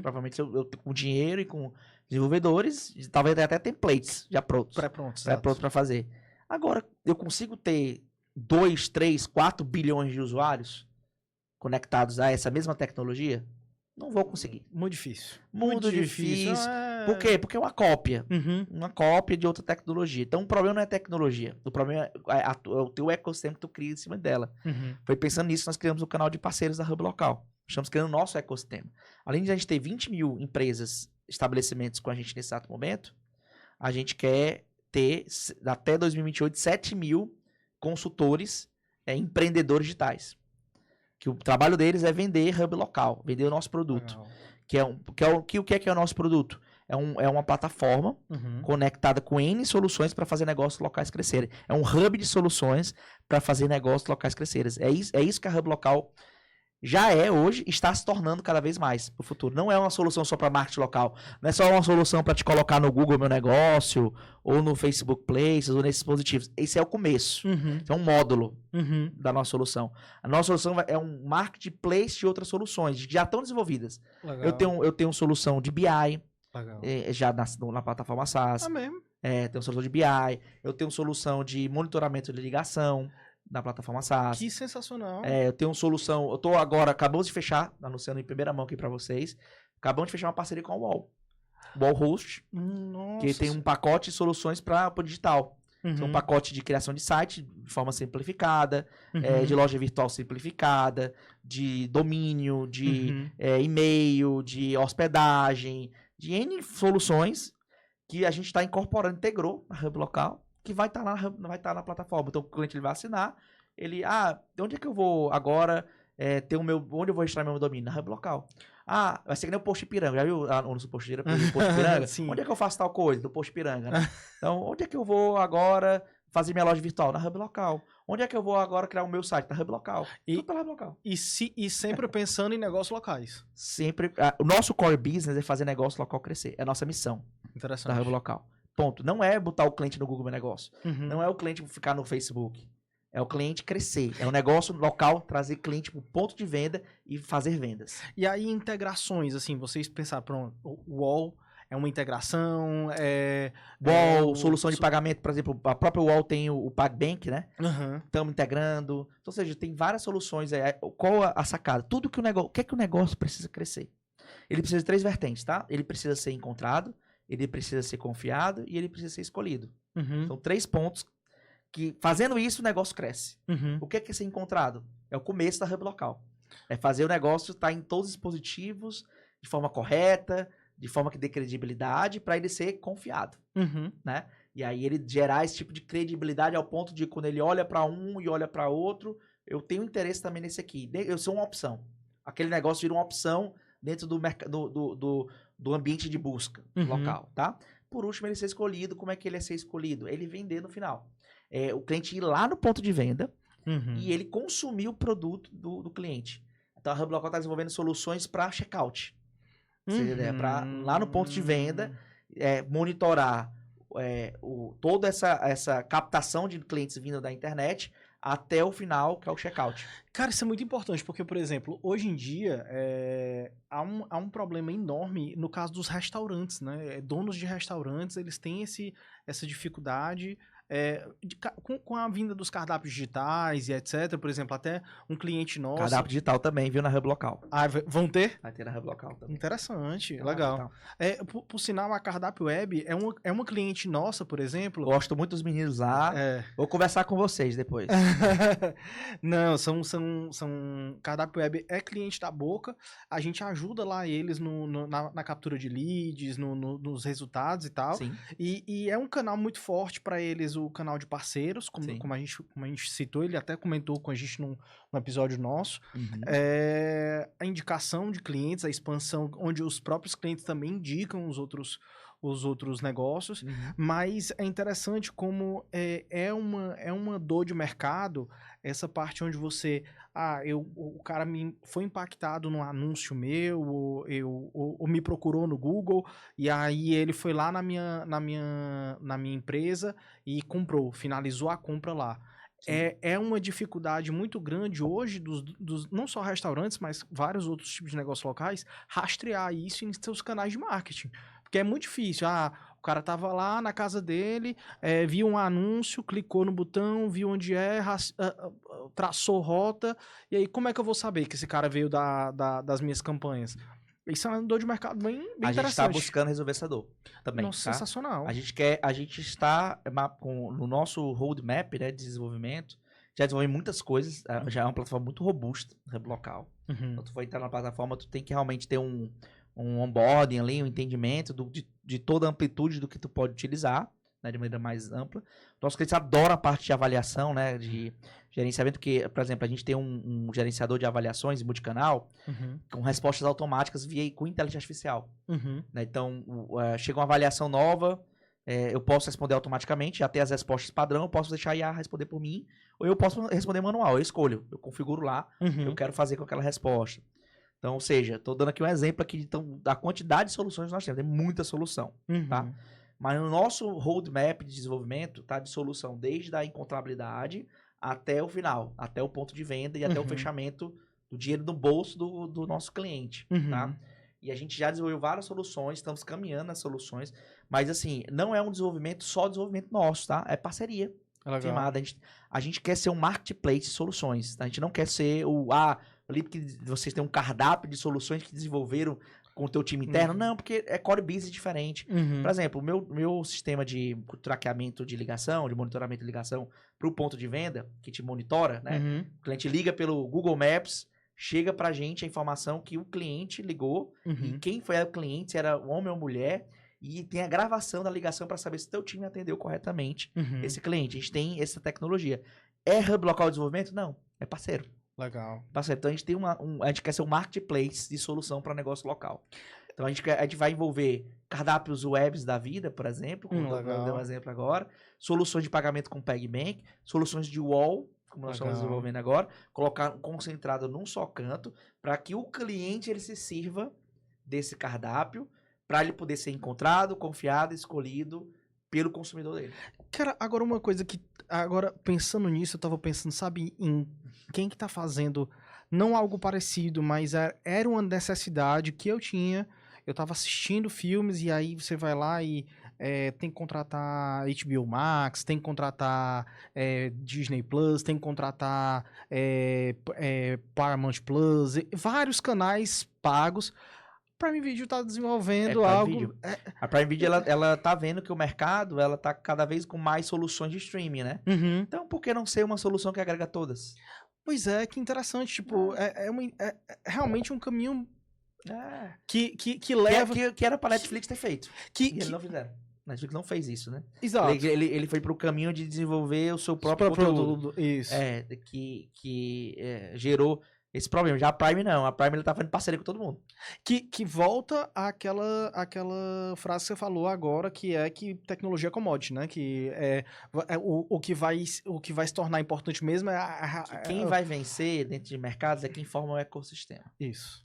Provavelmente eu com dinheiro e com desenvolvedores, talvez até templates já prontos. Pré-prontos para fazer. Agora, eu consigo ter 2, 3, 4 bilhões de usuários conectados a essa mesma tecnologia? Não vou conseguir. Muito difícil. Muito difícil. Por quê? Porque é uma cópia. Uma cópia de outra tecnologia. Então, o problema não é tecnologia. O problema é o teu ecossistema que tu cria em cima dela. Foi pensando nisso, nós criamos o canal de parceiros da Hub Local. Estamos criando o nosso ecossistema. Além de a gente ter 20 mil empresas, estabelecimentos com a gente nesse exato momento, a gente quer ter, até 2028, 7 mil consultores, empreendedores digitais. Que o trabalho deles é vender Hub Local, vender o nosso produto. O que é o nosso produto? É uma plataforma conectada com N soluções para fazer negócios locais crescerem. É um hub de soluções para fazer negócios locais crescerem. É isso que a Hub Local já hoje, está se tornando cada vez mais no futuro. Não é uma solução só para marketing local. Não é só uma solução para te colocar no Google Meu Negócio, ou no Facebook Places, ou nesses dispositivos. Esse é o começo. É um módulo da nossa solução. A nossa solução é um marketplace de outras soluções, que já estão desenvolvidas. Eu tenho solução de BI, já na plataforma SaaS. Mesmo? Tenho solução de BI. Eu tenho solução de monitoramento de ligação na plataforma SaaS. Que sensacional. Eu tenho solução, eu tô agora, acabamos de fechar, anunciando em primeira mão aqui pra vocês, acabamos de fechar uma parceria com a Wall Host, que tem um pacote de soluções para o digital. São pacotes de criação de site de forma simplificada, Uhum. de loja virtual simplificada, de domínio, de e-mail, de hospedagem, de N soluções que a gente está incorporando, integrou na Hub Local, que vai estar vai estar na plataforma. Então o cliente ele vai assinar, de onde é que eu vou agora ter onde eu vou registrar meu domínio? Na Hub Local. Vai ser que nem o Post Ipiranga, já viu no Post Ipiranga? Sim. Onde é que eu faço tal coisa? Do Post Ipiranga, né? Então, onde é que eu vou agora fazer minha loja virtual? Na Hub Local. Onde é que eu vou agora criar o meu site? Na Hub Local. Tudo pela Hub Local. E sempre pensando em negócios locais. Sempre. O nosso core business é fazer negócio local crescer. É a nossa missão Interessante. da Hub Local. Ponto. Não é botar o cliente no Google Meu Negócio. Não é o cliente ficar no Facebook. É o cliente crescer. É um negócio local, trazer cliente para o ponto de venda e fazer vendas. E aí, integrações, assim, vocês pensaram, pronto, o UOL é uma integração, UOL, solução de pagamento, por exemplo, a própria UOL tem o PagBank, né? Uhum. Estamos integrando. Então, ou seja, tem várias soluções. Qual a sacada? Tudo que o que é que o negócio precisa crescer? Ele precisa de 3 vertentes, tá? Ele precisa ser encontrado, ele precisa ser confiado e ele precisa ser escolhido. São 3 pontos que, fazendo isso, o negócio cresce. O que é ser encontrado? É o começo da Hub Local. É fazer o negócio estar em todos os dispositivos, de forma correta, de forma que dê credibilidade, para ele ser confiado, né? E aí ele gerar esse tipo de credibilidade ao ponto de quando ele olha para um e olha para outro, eu tenho interesse também nesse aqui. Eu sou uma opção. Aquele negócio vira uma opção dentro do ambiente de busca local, tá? Por último, ele ser escolhido. Como é que ele é ser escolhido? Ele vender no final. O cliente ir lá no ponto de venda e ele consumir o produto do cliente. Então, a Hub Local está desenvolvendo soluções para checkout. Para lá no ponto de venda, monitorar toda essa captação de clientes vindo da internet até o final, que é o checkout. Cara, isso é muito importante, porque, por exemplo, hoje em dia há um problema enorme no caso dos restaurantes, né? Donos de restaurantes, eles têm essa dificuldade com a vinda dos cardápios digitais e etc. Por exemplo, até um cliente nosso... Cardápio digital também, viu, na Hub Local. Vão ter? Vai ter na Hub Local também. Interessante, legal. Por sinal, a Cardápio Web é uma cliente nossa, por exemplo... Gosto muito dos meninos lá. Vou conversar com vocês depois. Não, Cardápio Web é cliente da Boca. A gente ajuda lá eles na captura de leads, nos resultados e tal. Sim. E é um canal muito forte para eles, o canal de parceiros, como a gente citou, ele até comentou com a gente num episódio nosso. A indicação de clientes, a expansão, onde os próprios clientes também indicam os outros negócios, mas é interessante como é uma dor de mercado, essa parte onde você, o cara foi impactado num anúncio meu, ou me procurou no Google, e aí ele foi lá na minha empresa e comprou, finalizou a compra lá. É uma dificuldade muito grande hoje dos não só restaurantes, mas vários outros tipos de negócios locais, rastrear isso em seus canais de marketing. Porque é muito difícil. O cara tava lá na casa dele, viu um anúncio, clicou no botão, viu onde traçou rota, e aí como é que eu vou saber que esse cara veio das minhas campanhas? Isso é uma dor de mercado bem interessante. A gente está buscando resolver essa dor também. Nossa, tá? Sensacional. A gente está no nosso roadmap, né, de desenvolvimento, já desenvolveu muitas coisas, já é uma plataforma muito robusta, Hub Local. Então, tu vai entrar na plataforma, tu tem que realmente ter um onboarding ali, um entendimento de toda a amplitude do que tu pode utilizar, né, de maneira mais ampla. Nossos clientes adoram a parte de avaliação, né, de gerenciamento, que, por exemplo, a gente tem um gerenciador de avaliações multicanal com respostas automáticas com inteligência artificial. Né? Então, chega uma avaliação nova, eu posso responder automaticamente, já tem as respostas padrão, eu posso deixar a IA responder por mim, ou eu posso responder manual, eu escolho, eu configuro lá, eu quero fazer com aquela resposta. Então, ou seja, estou dando aqui um exemplo aqui da quantidade de soluções que nós temos, tem muita solução, tá? Mas no nosso roadmap de desenvolvimento, tá, de solução desde a encontrabilidade até o final, até o ponto de venda e até o fechamento do dinheiro no bolso do nosso cliente, tá? E a gente já desenvolveu várias soluções, estamos caminhando nas soluções, mas assim, não é um desenvolvimento nosso, tá? É parceria firmada. A gente quer ser um marketplace de soluções, tá? A gente não quer ser ali porque vocês têm um cardápio de soluções que desenvolveram com o teu time interno. Não, porque é core business diferente. Por exemplo, o meu sistema de traqueamento de ligação, de monitoramento de ligação para o ponto de venda, que te monitora, né? O cliente liga pelo Google Maps, chega pra gente a informação que o cliente ligou e quem foi o cliente, se era homem ou mulher, e tem a gravação da ligação para saber se o teu time atendeu corretamente esse cliente. A gente tem essa tecnologia. É hub local de desenvolvimento? Não, é parceiro. Legal. Parceiro, então a gente tem a gente quer ser um marketplace de solução para negócio local. Então a gente vai envolver cardápios webs da vida, por exemplo, como eu dei um exemplo agora, soluções de pagamento com PagBank, soluções de wall, como nós estamos desenvolvendo agora, colocar concentrado num só canto, para que o cliente ele se sirva desse cardápio, para ele poder ser encontrado, confiado, escolhido pelo consumidor dele. Cara, agora uma coisa que, agora pensando nisso, eu tava pensando, sabe, em quem que tá fazendo, não algo parecido, mas era uma necessidade que eu tinha, eu tava assistindo filmes e aí você vai lá e tem que contratar HBO Max, tem que contratar Disney Plus, tem que contratar Paramount Plus, vários canais pagos. Prime Video tá desenvolvendo algo... A Prime Video, ela tá vendo que o mercado, ela tá cada vez com mais soluções de streaming, né? Então, por que não ser uma solução que agrega todas? Pois é, que interessante. Tipo, é realmente um caminho que leva... Que era pra Netflix ter feito. E eles não fizeram. Netflix não fez isso, né? Exato. Ele foi pro caminho de desenvolver o seu próprio conteúdo. Isso. Que gerou... esse problema. Já a Prime não. A Prime ele tá fazendo parceria com todo mundo. Que volta àquela frase que você falou agora, que é que tecnologia é commodity, né? Que o que vai se tornar importante mesmo quem vai vencer dentro de mercados é quem forma o ecossistema. Isso.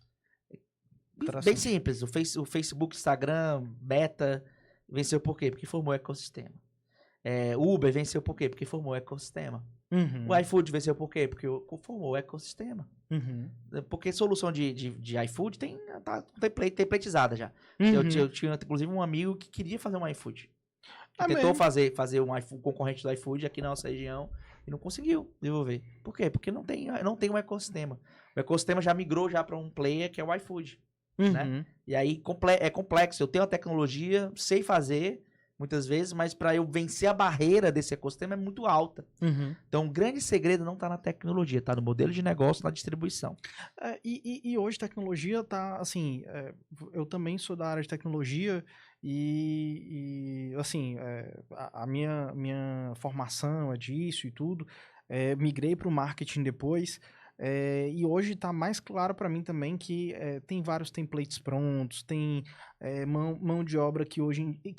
Bem simples. O Facebook, Instagram, Meta venceu por quê? Porque formou o ecossistema. Uber venceu por quê? Porque formou o ecossistema. O iFood venceu por quê? Porque formou o ecossistema. Porque solução de iFood tá templatizada já. Eu tinha, inclusive, um amigo que queria fazer um iFood. Tentou fazer um iFood, concorrente do iFood aqui na nossa região e não conseguiu desenvolver. Por quê? Porque não tem um ecossistema. O ecossistema já migrou já para um player que é o iFood. Né? E aí é complexo. Eu tenho a tecnologia, sei fazer... muitas vezes, mas para eu vencer a barreira desse ecossistema é muito alta. Então, o grande segredo não está na tecnologia, está no modelo de negócio, na distribuição. E hoje tecnologia tá, assim, eu também sou da área de tecnologia e assim, a minha formação é disso e tudo, migrei para o marketing depois. E hoje está mais claro para mim também que tem vários templates prontos, tem mão de obra que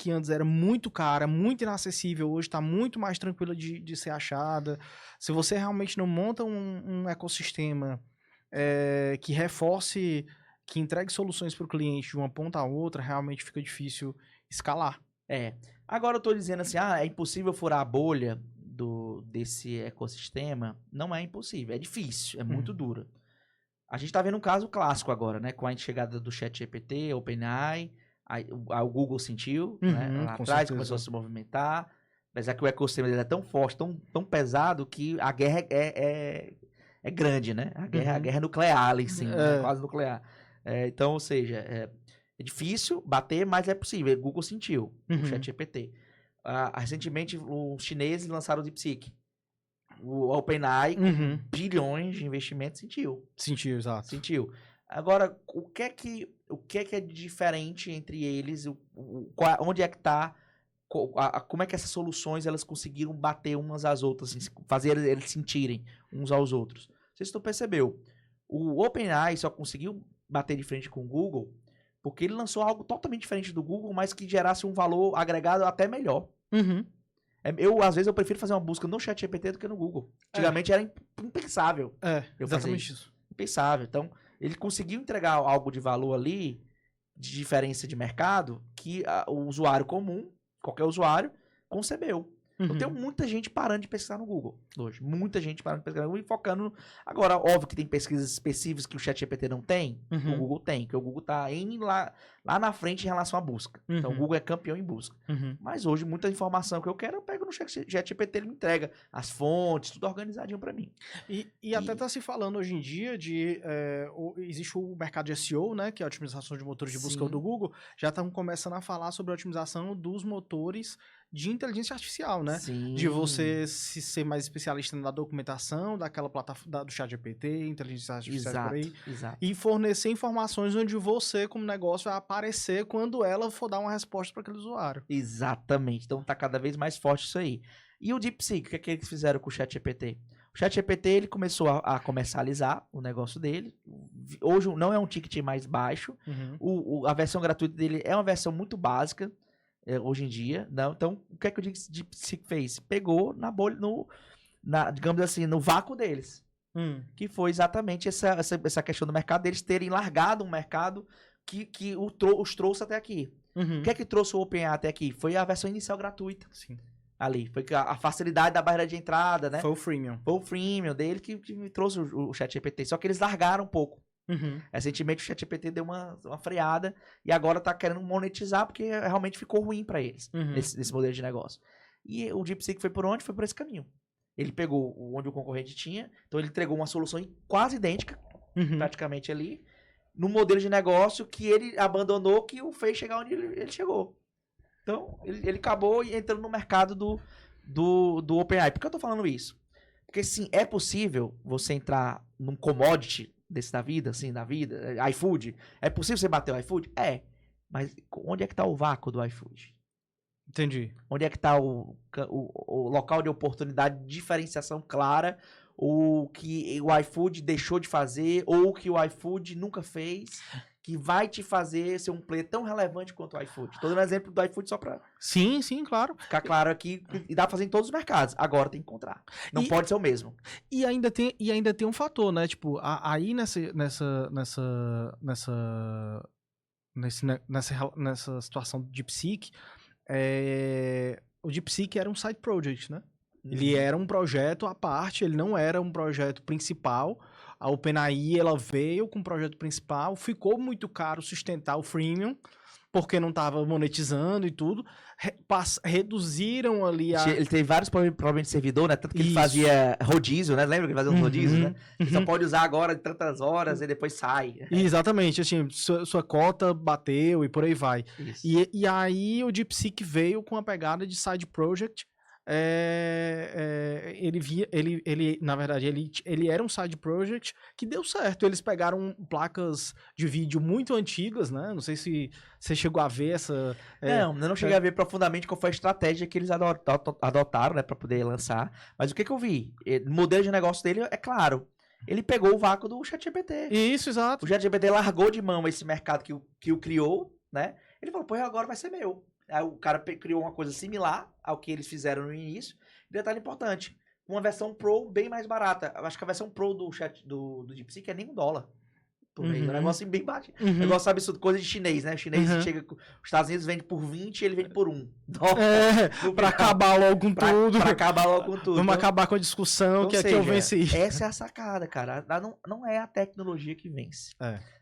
antes era muito cara, muito inacessível, hoje está muito mais tranquila de ser achada. Se você realmente não monta um ecossistema que reforce, que entregue soluções para o cliente de uma ponta a outra, realmente fica difícil escalar. Agora eu estou dizendo assim, é impossível furar a bolha desse ecossistema. Não é impossível, é difícil, é muito duro. A gente tá vendo um caso clássico agora, né? Com a chegada do ChatGPT, OpenAI, o Google sentiu, né? Lá atrás começou a se movimentar, apesar que o ecossistema dele é tão forte, tão pesado, que a guerra é grande, né? A guerra é nuclear ali em cima, né? Quase nuclear. Então, ou seja, é difícil bater, mas é possível. O Google sentiu, o ChatGPT. Recentemente, os chineses lançaram o DeepSeek. O OpenAI, com bilhões de investimentos, sentiu. Sentiu, exato. Sentiu. Agora, o que é diferente entre eles? Onde é que está? Como é que essas soluções elas conseguiram bater umas às outras, assim, fazer eles sentirem uns aos outros? Não sei se tu percebeu. O OpenAI só conseguiu bater de frente com o Google porque ele lançou algo totalmente diferente do Google, mas que gerasse um valor agregado até melhor. Às vezes, eu prefiro fazer uma busca no ChatGPT do que no Google. Antigamente era impensável. Exatamente isso. Impensável. Então, ele conseguiu entregar algo de valor ali, de diferença de mercado, que o usuário comum, qualquer usuário, concebeu. Então tem muita gente parando de pesquisar no Google hoje. Muita gente parando de pesquisar no Google e focando... Agora, óbvio que tem pesquisas específicas que o ChatGPT não tem, o Google tem, que o Google tá lá na frente em relação à busca. Então o Google é campeão em busca. Mas hoje, muita informação que eu quero, eu pego no ChatGPT, ele me entrega as fontes, tudo organizadinho para mim. E até tá se falando hoje em dia de... existe o mercado de SEO, né, que é a otimização de motores de busca do Google, já estão começando a falar sobre a otimização dos motores de inteligência artificial, né? Sim. De você ser mais especialista na documentação daquela plataforma do ChatGPT, inteligência artificial por aí. Exato. E fornecer informações onde você, como negócio, vai aparecer quando ela for dar uma resposta para aquele usuário. Exatamente. Então tá cada vez mais forte isso aí. E o DeepSeek, o que é que eles fizeram com o ChatGPT? O ChatGPT, ele começou a comercializar o negócio dele. Hoje não é um ticket mais baixo. A versão gratuita dele é uma versão muito básica. Hoje em dia, não. Então, o que é que o DeepSeek fez? Pegou na bolha, digamos assim, no vácuo deles. Que foi exatamente essa questão do mercado, deles terem largado um mercado que os trouxe até aqui. O que é que trouxe o OpenAI até aqui? Foi a versão inicial gratuita. Sim. Ali. Foi a facilidade da barreira de entrada, né? Foi o freemium. Foi o freemium dele que me trouxe o ChatGPT. Só que eles largaram um pouco. Recentemente o ChatGPT deu uma freada e agora tá querendo monetizar porque realmente ficou ruim para eles nesse modelo de negócio. E o DeepSeek foi por onde? Foi por esse caminho. Ele pegou onde o concorrente tinha, então ele entregou uma solução quase idêntica, praticamente ali, no modelo de negócio que ele abandonou, que o fez chegar onde ele chegou. Então ele acabou entrando no mercado do OpenAI. Por que eu tô falando isso? Porque sim, é possível você entrar num commodity desse da vida, assim, da vida, iFood. É possível você bater o iFood? É. Mas onde é que tá o vácuo do iFood? Entendi. Onde é que tá o local de oportunidade de diferenciação clara, o que o iFood deixou de fazer, ou o que o iFood nunca fez, que vai te fazer ser um player tão relevante quanto o iFood. Tô dando um exemplo do iFood só pra... Sim, claro. Ficar claro aqui, e dá pra fazer em todos os mercados. Agora tem que encontrar. Não pode ser o mesmo. E ainda tem um fator, né? Tipo, aí nessa situação do DeepSeek, o DeepSeek era um side project, né? Ele era um projeto à parte, ele não era um projeto principal. A OpenAI, ela veio com o projeto principal, ficou muito caro sustentar o freemium, porque não estava monetizando e tudo. Reduziram ali a... Ele teve vários problemas de servidor, né? Tanto que ele fazia rodízio, né? Lembra que ele fazia uns rodízios, né? Ele só pode usar agora de tantas horas e depois sai. Exatamente, assim, sua cota bateu e por aí vai. E aí o DeepSeek veio com a pegada de side project. Na verdade, ele era um side project que deu certo. Eles pegaram placas de vídeo muito antigas, né? Não sei se você chegou a ver essa... Não, eu não cheguei a ver profundamente qual foi a estratégia que eles adotaram, né, para poder lançar. Mas o que eu vi? O modelo de negócio dele é claro. Ele pegou o vácuo do ChatGPT. Isso, exato. O ChatGPT largou de mão esse mercado que o criou, né? Ele falou, pô, agora vai ser meu. Aí o cara criou uma coisa similar ao que eles fizeram no início. Detalhe importante, uma versão Pro bem mais barata. Eu acho que a versão Pro do DeepSeek é nem $1 por mês. É um negócio bem baixo. Negócio absurdo, coisa de chinês, né? O chinês chega... Os Estados Unidos vende por 20 e ele vende por 1. Pra acabar logo com tudo. Pra acabar logo com tudo. Vamos acabar com a discussão que eu venci. Essa é a sacada, cara. Não é a tecnologia que vence.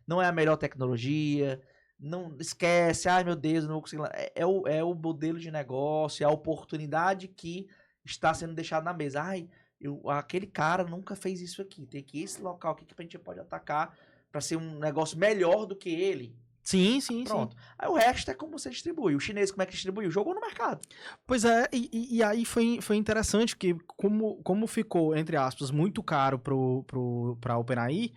Não é a melhor tecnologia... Não esquece, ai meu Deus, não vou conseguir. É o modelo de negócio, é a oportunidade que está sendo deixada na mesa. Ai, aquele cara nunca fez isso aqui. Tem que esse local aqui que a gente pode atacar para ser um negócio melhor do que ele. Sim. Pronto. Aí o resto é como você distribui. O chinês, como é que distribuiu? Jogou no mercado. Pois é, e aí foi interessante que como ficou, entre aspas, muito caro pra OpenAI,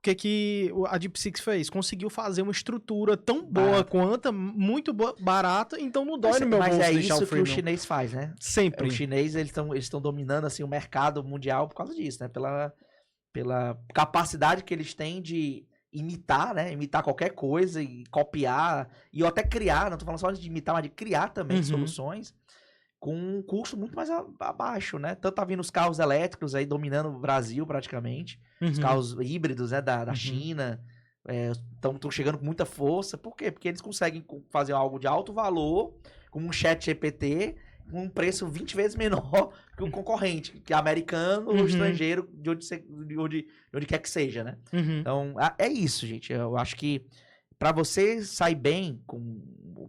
o que a DeepSeek fez? Conseguiu fazer uma estrutura tão boa quanto, muito boa, barata, então não dói no meu bolso deixar o freemium. Mas é isso que o chinês faz, né? Sempre. O chinês, eles estão dominando assim, o mercado mundial por causa disso, né? Pela capacidade que eles têm de imitar, né? Imitar qualquer coisa e copiar, e até criar, não tô falando só de imitar, mas de criar também soluções com um custo muito mais abaixo, né? Tanto tá vindo os carros elétricos aí dominando o Brasil praticamente, os carros híbridos, né, da China, estão chegando com muita força. Por quê? Porque eles conseguem fazer algo de alto valor, como um chat GPT, com um preço 20 vezes menor que o concorrente, que é americano ou estrangeiro, de onde quer que seja, né? Então, é isso, gente. Eu acho que para você sair bem com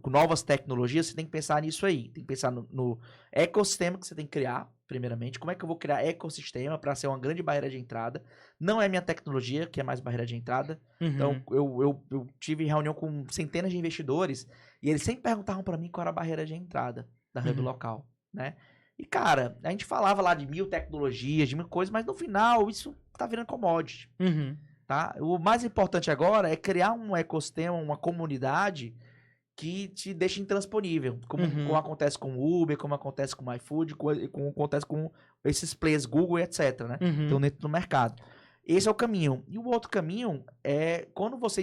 novas tecnologias, você tem que pensar nisso aí. Tem que pensar no ecossistema que você tem que criar, primeiramente. Como é que eu vou criar ecossistema para ser uma grande barreira de entrada? Não é minha tecnologia que é mais barreira de entrada. Então, eu tive reunião com centenas de investidores e eles sempre perguntavam para mim qual era a barreira de entrada da Hub Local, né? E, cara, a gente falava lá de 1000 tecnologias, de 1000 coisas, mas no final isso tá virando commodity. Tá? O mais importante agora é criar um ecossistema, uma comunidade que te deixe intransponível. Como acontece com o Uber, como acontece com o iFood, como acontece com esses players Google e etc, né? Então, dentro do mercado. Esse é o caminho. E o outro caminho é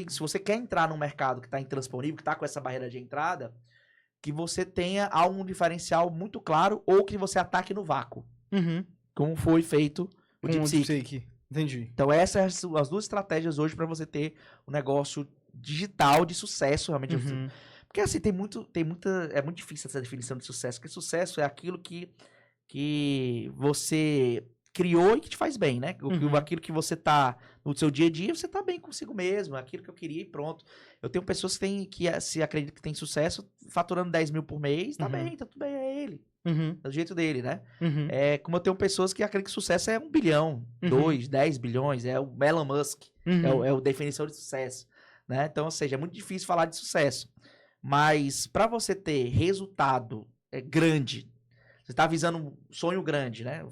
se você quer entrar num mercado que está intransponível, que está com essa barreira de entrada, que você tenha algum diferencial muito claro ou que você ataque no vácuo. Como foi feito o DeepSeek. Entendi. Então, essas são as duas estratégias hoje para você ter um negócio digital de sucesso, realmente. Porque assim, é muito difícil essa definição de sucesso, porque sucesso é aquilo que você criou e que te faz bem, né? Aquilo que você tá no seu dia a dia, você tá bem consigo mesmo, aquilo que eu queria e pronto. Eu tenho pessoas que se acreditam que tem sucesso, faturando 10 mil por mês, tá bem, tá tudo bem, é ele. Do jeito dele, né? É, como eu tenho pessoas que acreditam que sucesso é 1 bilhão, 2, 10 bilhões, é o Elon Musk, é a definição de sucesso, né? Então, ou seja, é muito difícil falar de sucesso. Mas para você ter resultado grande, você tá visando um sonho grande, né? O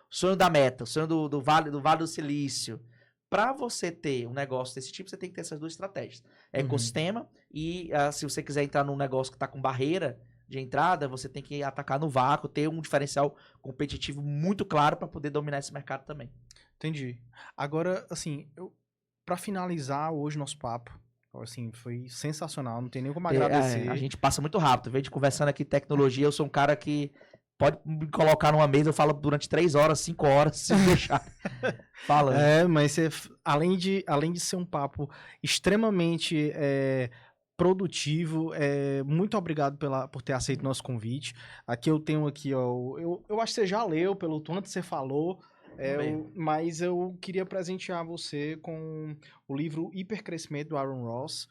sonho da meta, o sonho do Vale do Silício. Para você ter um negócio desse tipo, você tem que ter essas duas estratégias. Ecossistema e se você quiser entrar num negócio que tá com barreira de entrada, você tem que atacar no vácuo, ter um diferencial competitivo muito claro para poder dominar esse mercado também. Entendi. Agora, assim, para finalizar hoje nosso papo, assim, foi sensacional, não tem nem como agradecer. A gente passa muito rápido, vejo conversando aqui tecnologia, eu sou um cara que pode me colocar numa mesa, eu falo durante 3 horas, 5 horas, se deixar. Fala. Mas você, além de ser um papo extremamente produtivo, muito obrigado por ter aceito nosso convite. Aqui eu tenho aqui, ó, eu acho que você já leu pelo tanto que você falou, mas eu queria presentear você com o livro Hipercrescimento do Aaron Ross.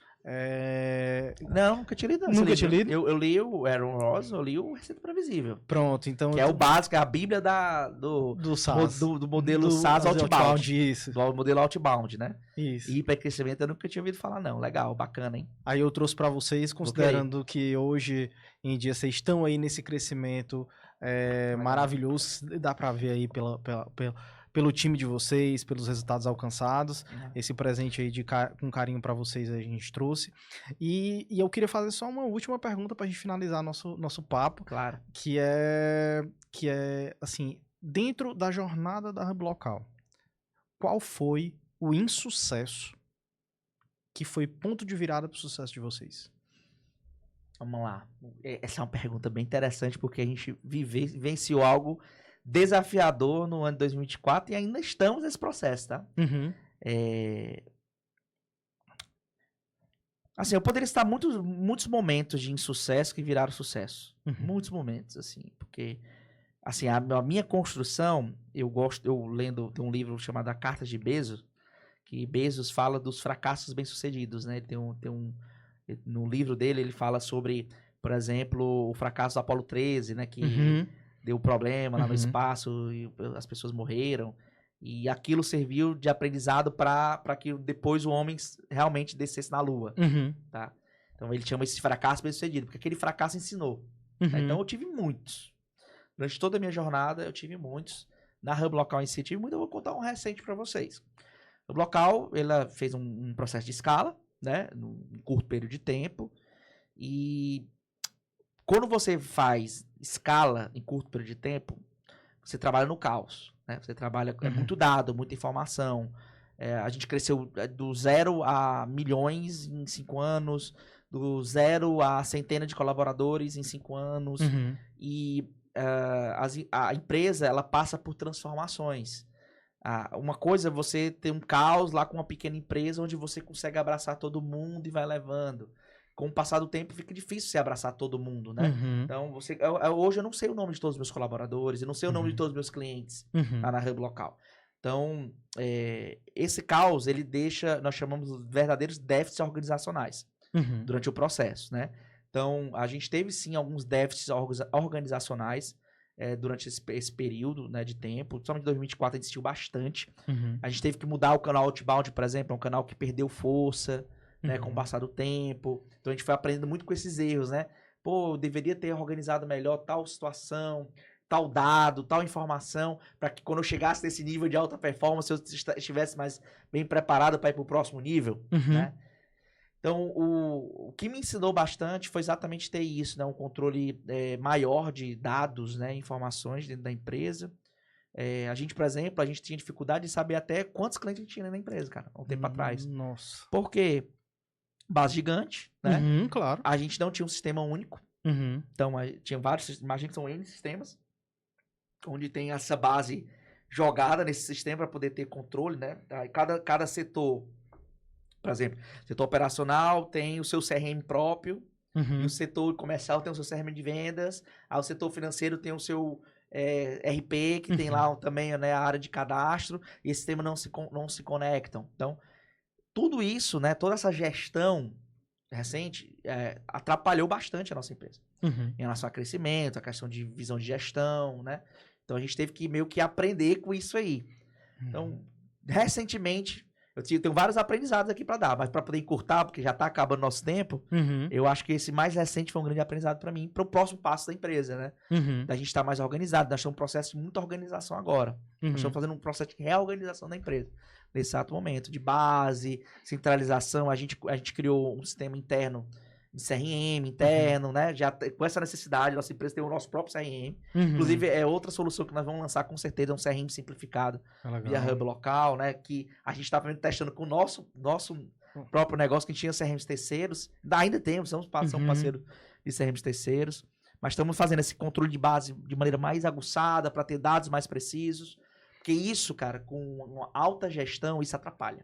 Não, nunca tinha lido. Nunca tinha lido? Eu li o Aaron Ross, eu li o Receita Previsível. Pronto, então... Que é o básico, é a bíblia do SaaS. Do modelo SaaS Outbound. Isso. Do modelo Outbound, né? Isso. E hipercrescimento eu nunca tinha ouvido falar, não. Legal, bacana, hein? Aí eu trouxe para vocês, considerando que hoje em dia vocês estão aí nesse crescimento maravilhoso, dá para ver aí pelo time de vocês, pelos resultados alcançados. Esse presente aí com carinho para vocês a gente trouxe. E eu queria fazer só uma última pergunta pra gente finalizar nosso papo. Claro. Que é assim, dentro da jornada da Hub Local, qual foi o insucesso que foi ponto de virada pro sucesso de vocês? Vamos lá. Essa é uma pergunta bem interessante, porque a gente vivenciou algo desafiador no ano de 2024 e ainda estamos nesse processo, tá? Assim, eu poderia citar muitos momentos de insucesso que viraram sucesso. Muitos momentos, assim, porque assim, a minha construção, eu lendo de um livro chamado A Carta de Bezos, que Bezos fala dos fracassos bem-sucedidos, né? Ele no livro dele, ele fala sobre, por exemplo, o fracasso do Apollo 13, né? Que deu problema lá no espaço e as pessoas morreram. E aquilo serviu de aprendizado para que depois o homem realmente descesse na Lua. Tá? Então ele chama esse fracasso bem-sucedido, porque aquele fracasso ensinou. Tá? Então eu tive muitos. Durante toda a minha jornada, eu tive muitos. Na Hub Local em si, eu tive muitos. Eu vou contar um recente para vocês. A Hub Local, ela fez um processo de escala, né? Num curto período de tempo. E quando você faz escala em curto período de tempo, você trabalha no caos. Né? Você trabalha com muito dado, muita informação. A gente cresceu do 0 a milhões em 5 anos, do 0 a centenas de colaboradores em 5 anos. E a empresa, ela passa por transformações. Uma coisa é você ter um caos lá com uma pequena empresa onde você consegue abraçar todo mundo e vai levando. com o passar do tempo fica difícil você abraçar todo mundo, né? Uhum. Então, hoje eu não sei o nome de todos os meus colaboradores, eu não sei o nome de todos os meus clientes lá na Hub Local. Então, esse caos, ele deixa, nós chamamos de verdadeiros déficits organizacionais durante o processo, né? Então, a gente teve sim alguns déficits organizacionais durante esse período, né, de tempo. Somente em 2024 a gente sentiu bastante. A gente teve que mudar o canal Outbound, por exemplo, é um canal que perdeu força, né, com o passar do tempo. Então, a gente foi aprendendo muito com esses erros, né? Pô, eu deveria ter organizado melhor tal situação, tal dado, tal informação, para que quando eu chegasse nesse nível de alta performance, eu estivesse mais bem preparado para ir para o próximo nível, né? Então, o que me ensinou bastante foi exatamente ter isso, né? Um controle maior de dados, né? Informações dentro da empresa. A gente, por exemplo, a gente tinha dificuldade de saber até quantos clientes a gente tinha na empresa, cara, há um tempo atrás. Nossa. Porque base gigante, né? Claro. A gente não tinha um sistema único. Então, tinha vários, imagina que são N sistemas, onde tem essa base jogada nesse sistema para poder ter controle, né? Aí cada setor, por exemplo, setor operacional tem o seu CRM próprio, e o setor comercial tem o seu CRM de vendas, aí o setor financeiro tem o seu RP, que tem lá também, né, a área de cadastro, e esse sistema não se conectam. Então, tudo isso, né, toda essa gestão recente atrapalhou bastante a nossa empresa. Em relação a crescimento, a questão de visão de gestão, né? Então, a gente teve que meio que aprender com isso aí. Então, recentemente, eu tenho vários aprendizados aqui para dar, mas para poder encurtar, porque já está acabando nosso tempo, eu acho que esse mais recente foi um grande aprendizado para mim, para o próximo passo da empresa, né? Da gente estar mais organizado. Nós estamos em um processo de muita organização agora. Nós estamos fazendo um processo de reorganização da empresa, nesse exato momento, de base, centralização. A gente criou um sistema interno de CRM interno, né? Já com essa necessidade, nossa empresa tem o nosso próprio CRM. Inclusive, é outra solução que nós vamos lançar com certeza, é um CRM simplificado via Hub Local, né? Que a gente está testando com o nosso próprio negócio, que a gente tinha CRMs terceiros. Ainda temos, somos parceiro de CRMs terceiros. Mas estamos fazendo esse controle de base de maneira mais aguçada, para ter dados mais precisos. Porque isso, cara, com uma alta gestão, isso atrapalha.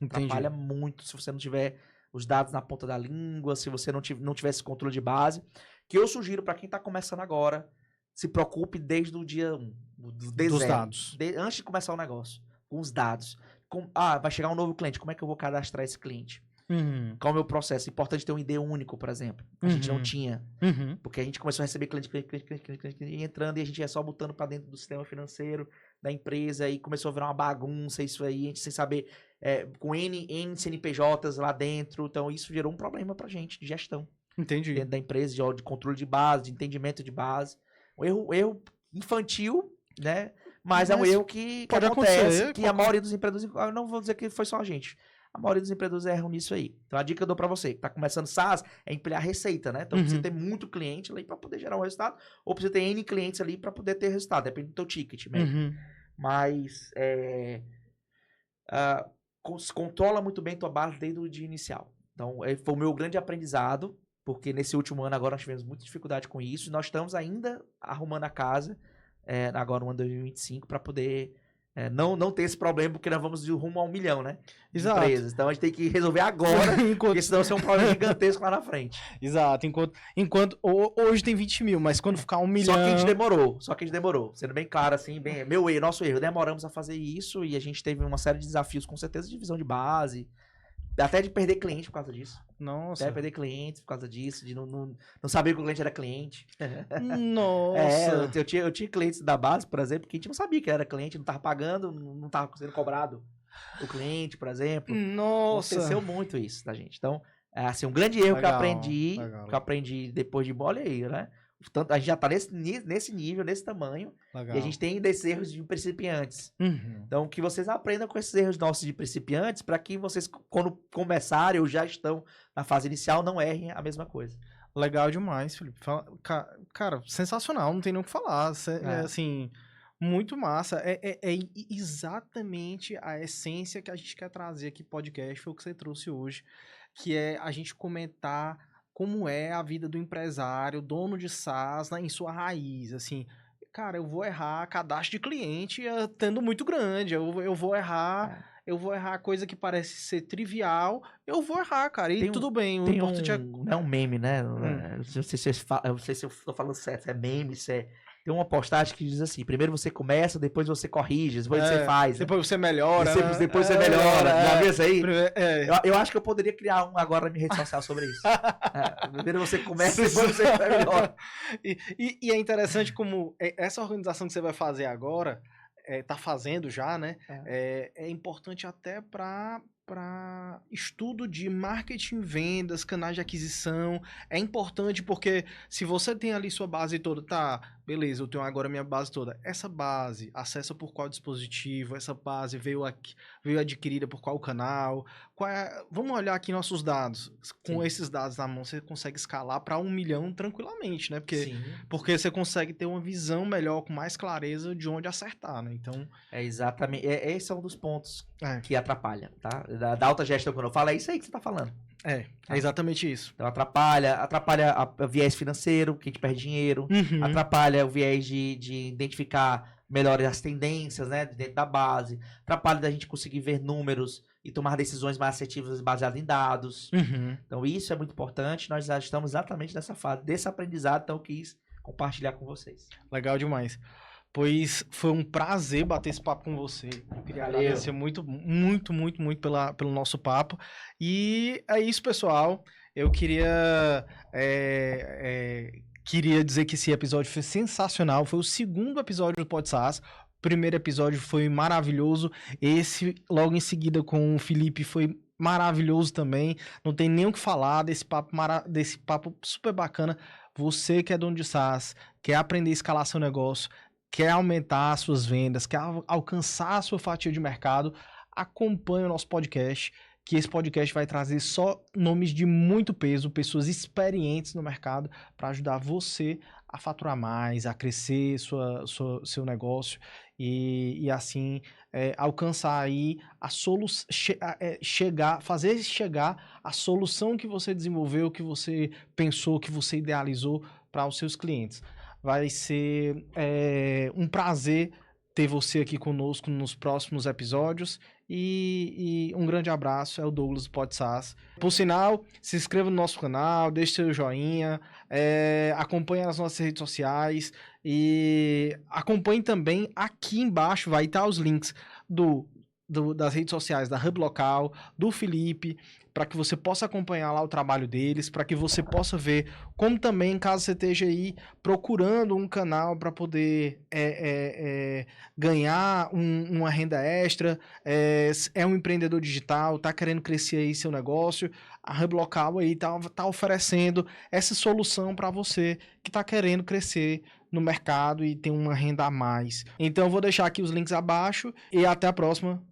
Atrapalha muito se você não tiver os dados na ponta da língua, se você não tiver esse controle de base, que eu sugiro para quem está começando agora, se preocupe desde o dia 1, dos dados. Antes de começar o negócio, com os dados. Vai chegar um novo cliente, como é que eu vou cadastrar esse cliente? Qual é o meu processo? Importante ter um ID único, por exemplo. A gente não tinha. Porque a gente começou a receber cliente entrando, e a gente ia só botando para dentro do sistema financeiro da empresa, e começou a virar uma bagunça isso aí, a gente sem saber, com N CNPJs lá dentro. Então isso gerou um problema pra gente de gestão. Entendi. Dentro da empresa, de controle de base, de entendimento de base. Um erro infantil, né? Mas é um erro que acontece, que a maioria dos empreendedores, eu não vou dizer que foi só a gente, a maioria dos empreendedores erram nisso aí. Então a dica que eu dou pra você, que tá começando SaaS, é empilhar receita, né? Então você tem muito cliente ali pra poder gerar um resultado, ou você tem N clientes ali pra poder ter resultado, depende do teu ticket mesmo. Mas controla muito bem tua base desde o dia inicial. Então foi o meu grande aprendizado, porque nesse último ano agora nós tivemos muita dificuldade com isso, e nós estamos ainda arrumando a casa, agora no ano 2025, para poder não ter esse problema, porque nós vamos de rumo a 1 milhão, né? Exato. Empresas. Então a gente tem que resolver agora, porque senão vai ser um problema gigantesco lá na frente. Exato. Enquanto hoje tem 20 mil, mas quando ficar 1 milhão... Só que a gente demorou. Sendo bem claro, assim, nosso erro. Demoramos a fazer isso, e a gente teve uma série de desafios, com certeza, de visão de base, até de perder cliente por causa disso. Nossa. Até perder clientes por causa disso, de não saber que o cliente era cliente. Nossa. Eu tinha clientes da base, por exemplo, que a gente não sabia que era cliente, não tava pagando, não tava sendo cobrado o cliente, por exemplo. Nossa. Aconteceu muito isso da gente. Então, assim, um grande erro que eu aprendi depois de... Olha aí, né? Tanto, a gente já tá nesse nível, nesse tamanho. Legal. E a gente tem desses erros de principiantes. Então, que vocês aprendam com esses erros nossos de principiantes, para que vocês, quando começarem ou já estão na fase inicial, não errem a mesma coisa. Legal demais, Felipe. Cara, sensacional, não tem nem o que falar. Assim, muito massa. É exatamente a essência que a gente quer trazer aqui no podcast, foi o que você trouxe hoje, que é a gente comentar como é a vida do empresário, dono de SaaS, em sua raiz, assim. Cara, eu vou errar cadastro de cliente tendo muito grande, eu vou errar eu vou errar coisa que parece ser trivial, eu vou errar, cara, e Tem um- tudo bem, o Tem importante é... não é um meme, né? Não sei se eu não sei se eu tô falando certo, se é meme, se é... Tem uma postagem que diz assim, primeiro você começa, depois você corrige, depois você faz, né? Depois você melhora, né? Depois você melhora, já viu isso aí? É. Eu acho que eu poderia criar um agora na minha rede social sobre isso. Primeiro você começa, depois você melhora. E é interessante como essa organização que você vai fazer agora, tá fazendo já, né? É importante até para estudo de marketing, vendas, canais de aquisição. É importante porque se você tem ali sua base toda, tá, beleza, eu tenho agora minha base toda. Essa base acessa por qual dispositivo? Essa base veio adquirida por qual canal? Vamos olhar aqui nossos dados. Com esses dados na mão, você consegue escalar para 1 milhão tranquilamente, né? Porque você consegue ter uma visão melhor, com mais clareza de onde acertar, né? Então... Exatamente. Esse é um dos pontos que atrapalha, tá? Da alta gestão, quando eu falo, é isso aí que você tá falando. É exatamente isso. Então atrapalha o viés financeiro, que a gente perde dinheiro, atrapalha o viés de identificar melhor as tendências, né, dentro da base, atrapalha da gente conseguir ver números e tomar decisões mais assertivas baseadas em dados. Então isso é muito importante, nós já estamos exatamente nessa fase, desse aprendizado, então eu quis compartilhar com vocês. Legal demais. Pois foi um prazer bater esse papo com você. Eu queria agradecer muito pelo nosso papo. E é isso, pessoal. Eu queria dizer que esse episódio foi sensacional. Foi o segundo episódio do PodSaaS. O primeiro episódio foi maravilhoso. Esse, logo em seguida, com o Felipe, foi maravilhoso também. Não tem nem o que falar desse papo super bacana. Você que é dono de SaaS, quer aprender a escalar seu negócio, quer aumentar as suas vendas, quer alcançar a sua fatia de mercado, acompanhe o nosso podcast, que esse podcast vai trazer só nomes de muito peso, pessoas experientes no mercado, para ajudar você a faturar mais, a crescer seu negócio e assim alcançar aí a solução, fazer chegar a solução que você desenvolveu, que você pensou, que você idealizou para os seus clientes. Vai ser um prazer ter você aqui conosco nos próximos episódios. E um grande abraço, é o Douglas do PodSaaS. Por sinal, se inscreva no nosso canal, deixe seu joinha, acompanhe as nossas redes sociais e acompanhe também aqui embaixo, vai estar os links das redes sociais da Hub Local, do Felipe, para que você possa acompanhar lá o trabalho deles, para que você possa ver como também, caso você esteja aí procurando um canal para poder ganhar uma renda extra, é um empreendedor digital, está querendo crescer aí seu negócio, a Hub Local aí tá oferecendo essa solução para você que está querendo crescer no mercado e ter uma renda a mais. Então eu vou deixar aqui os links abaixo e até o próximo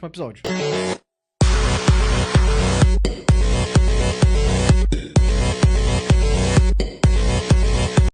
episódio.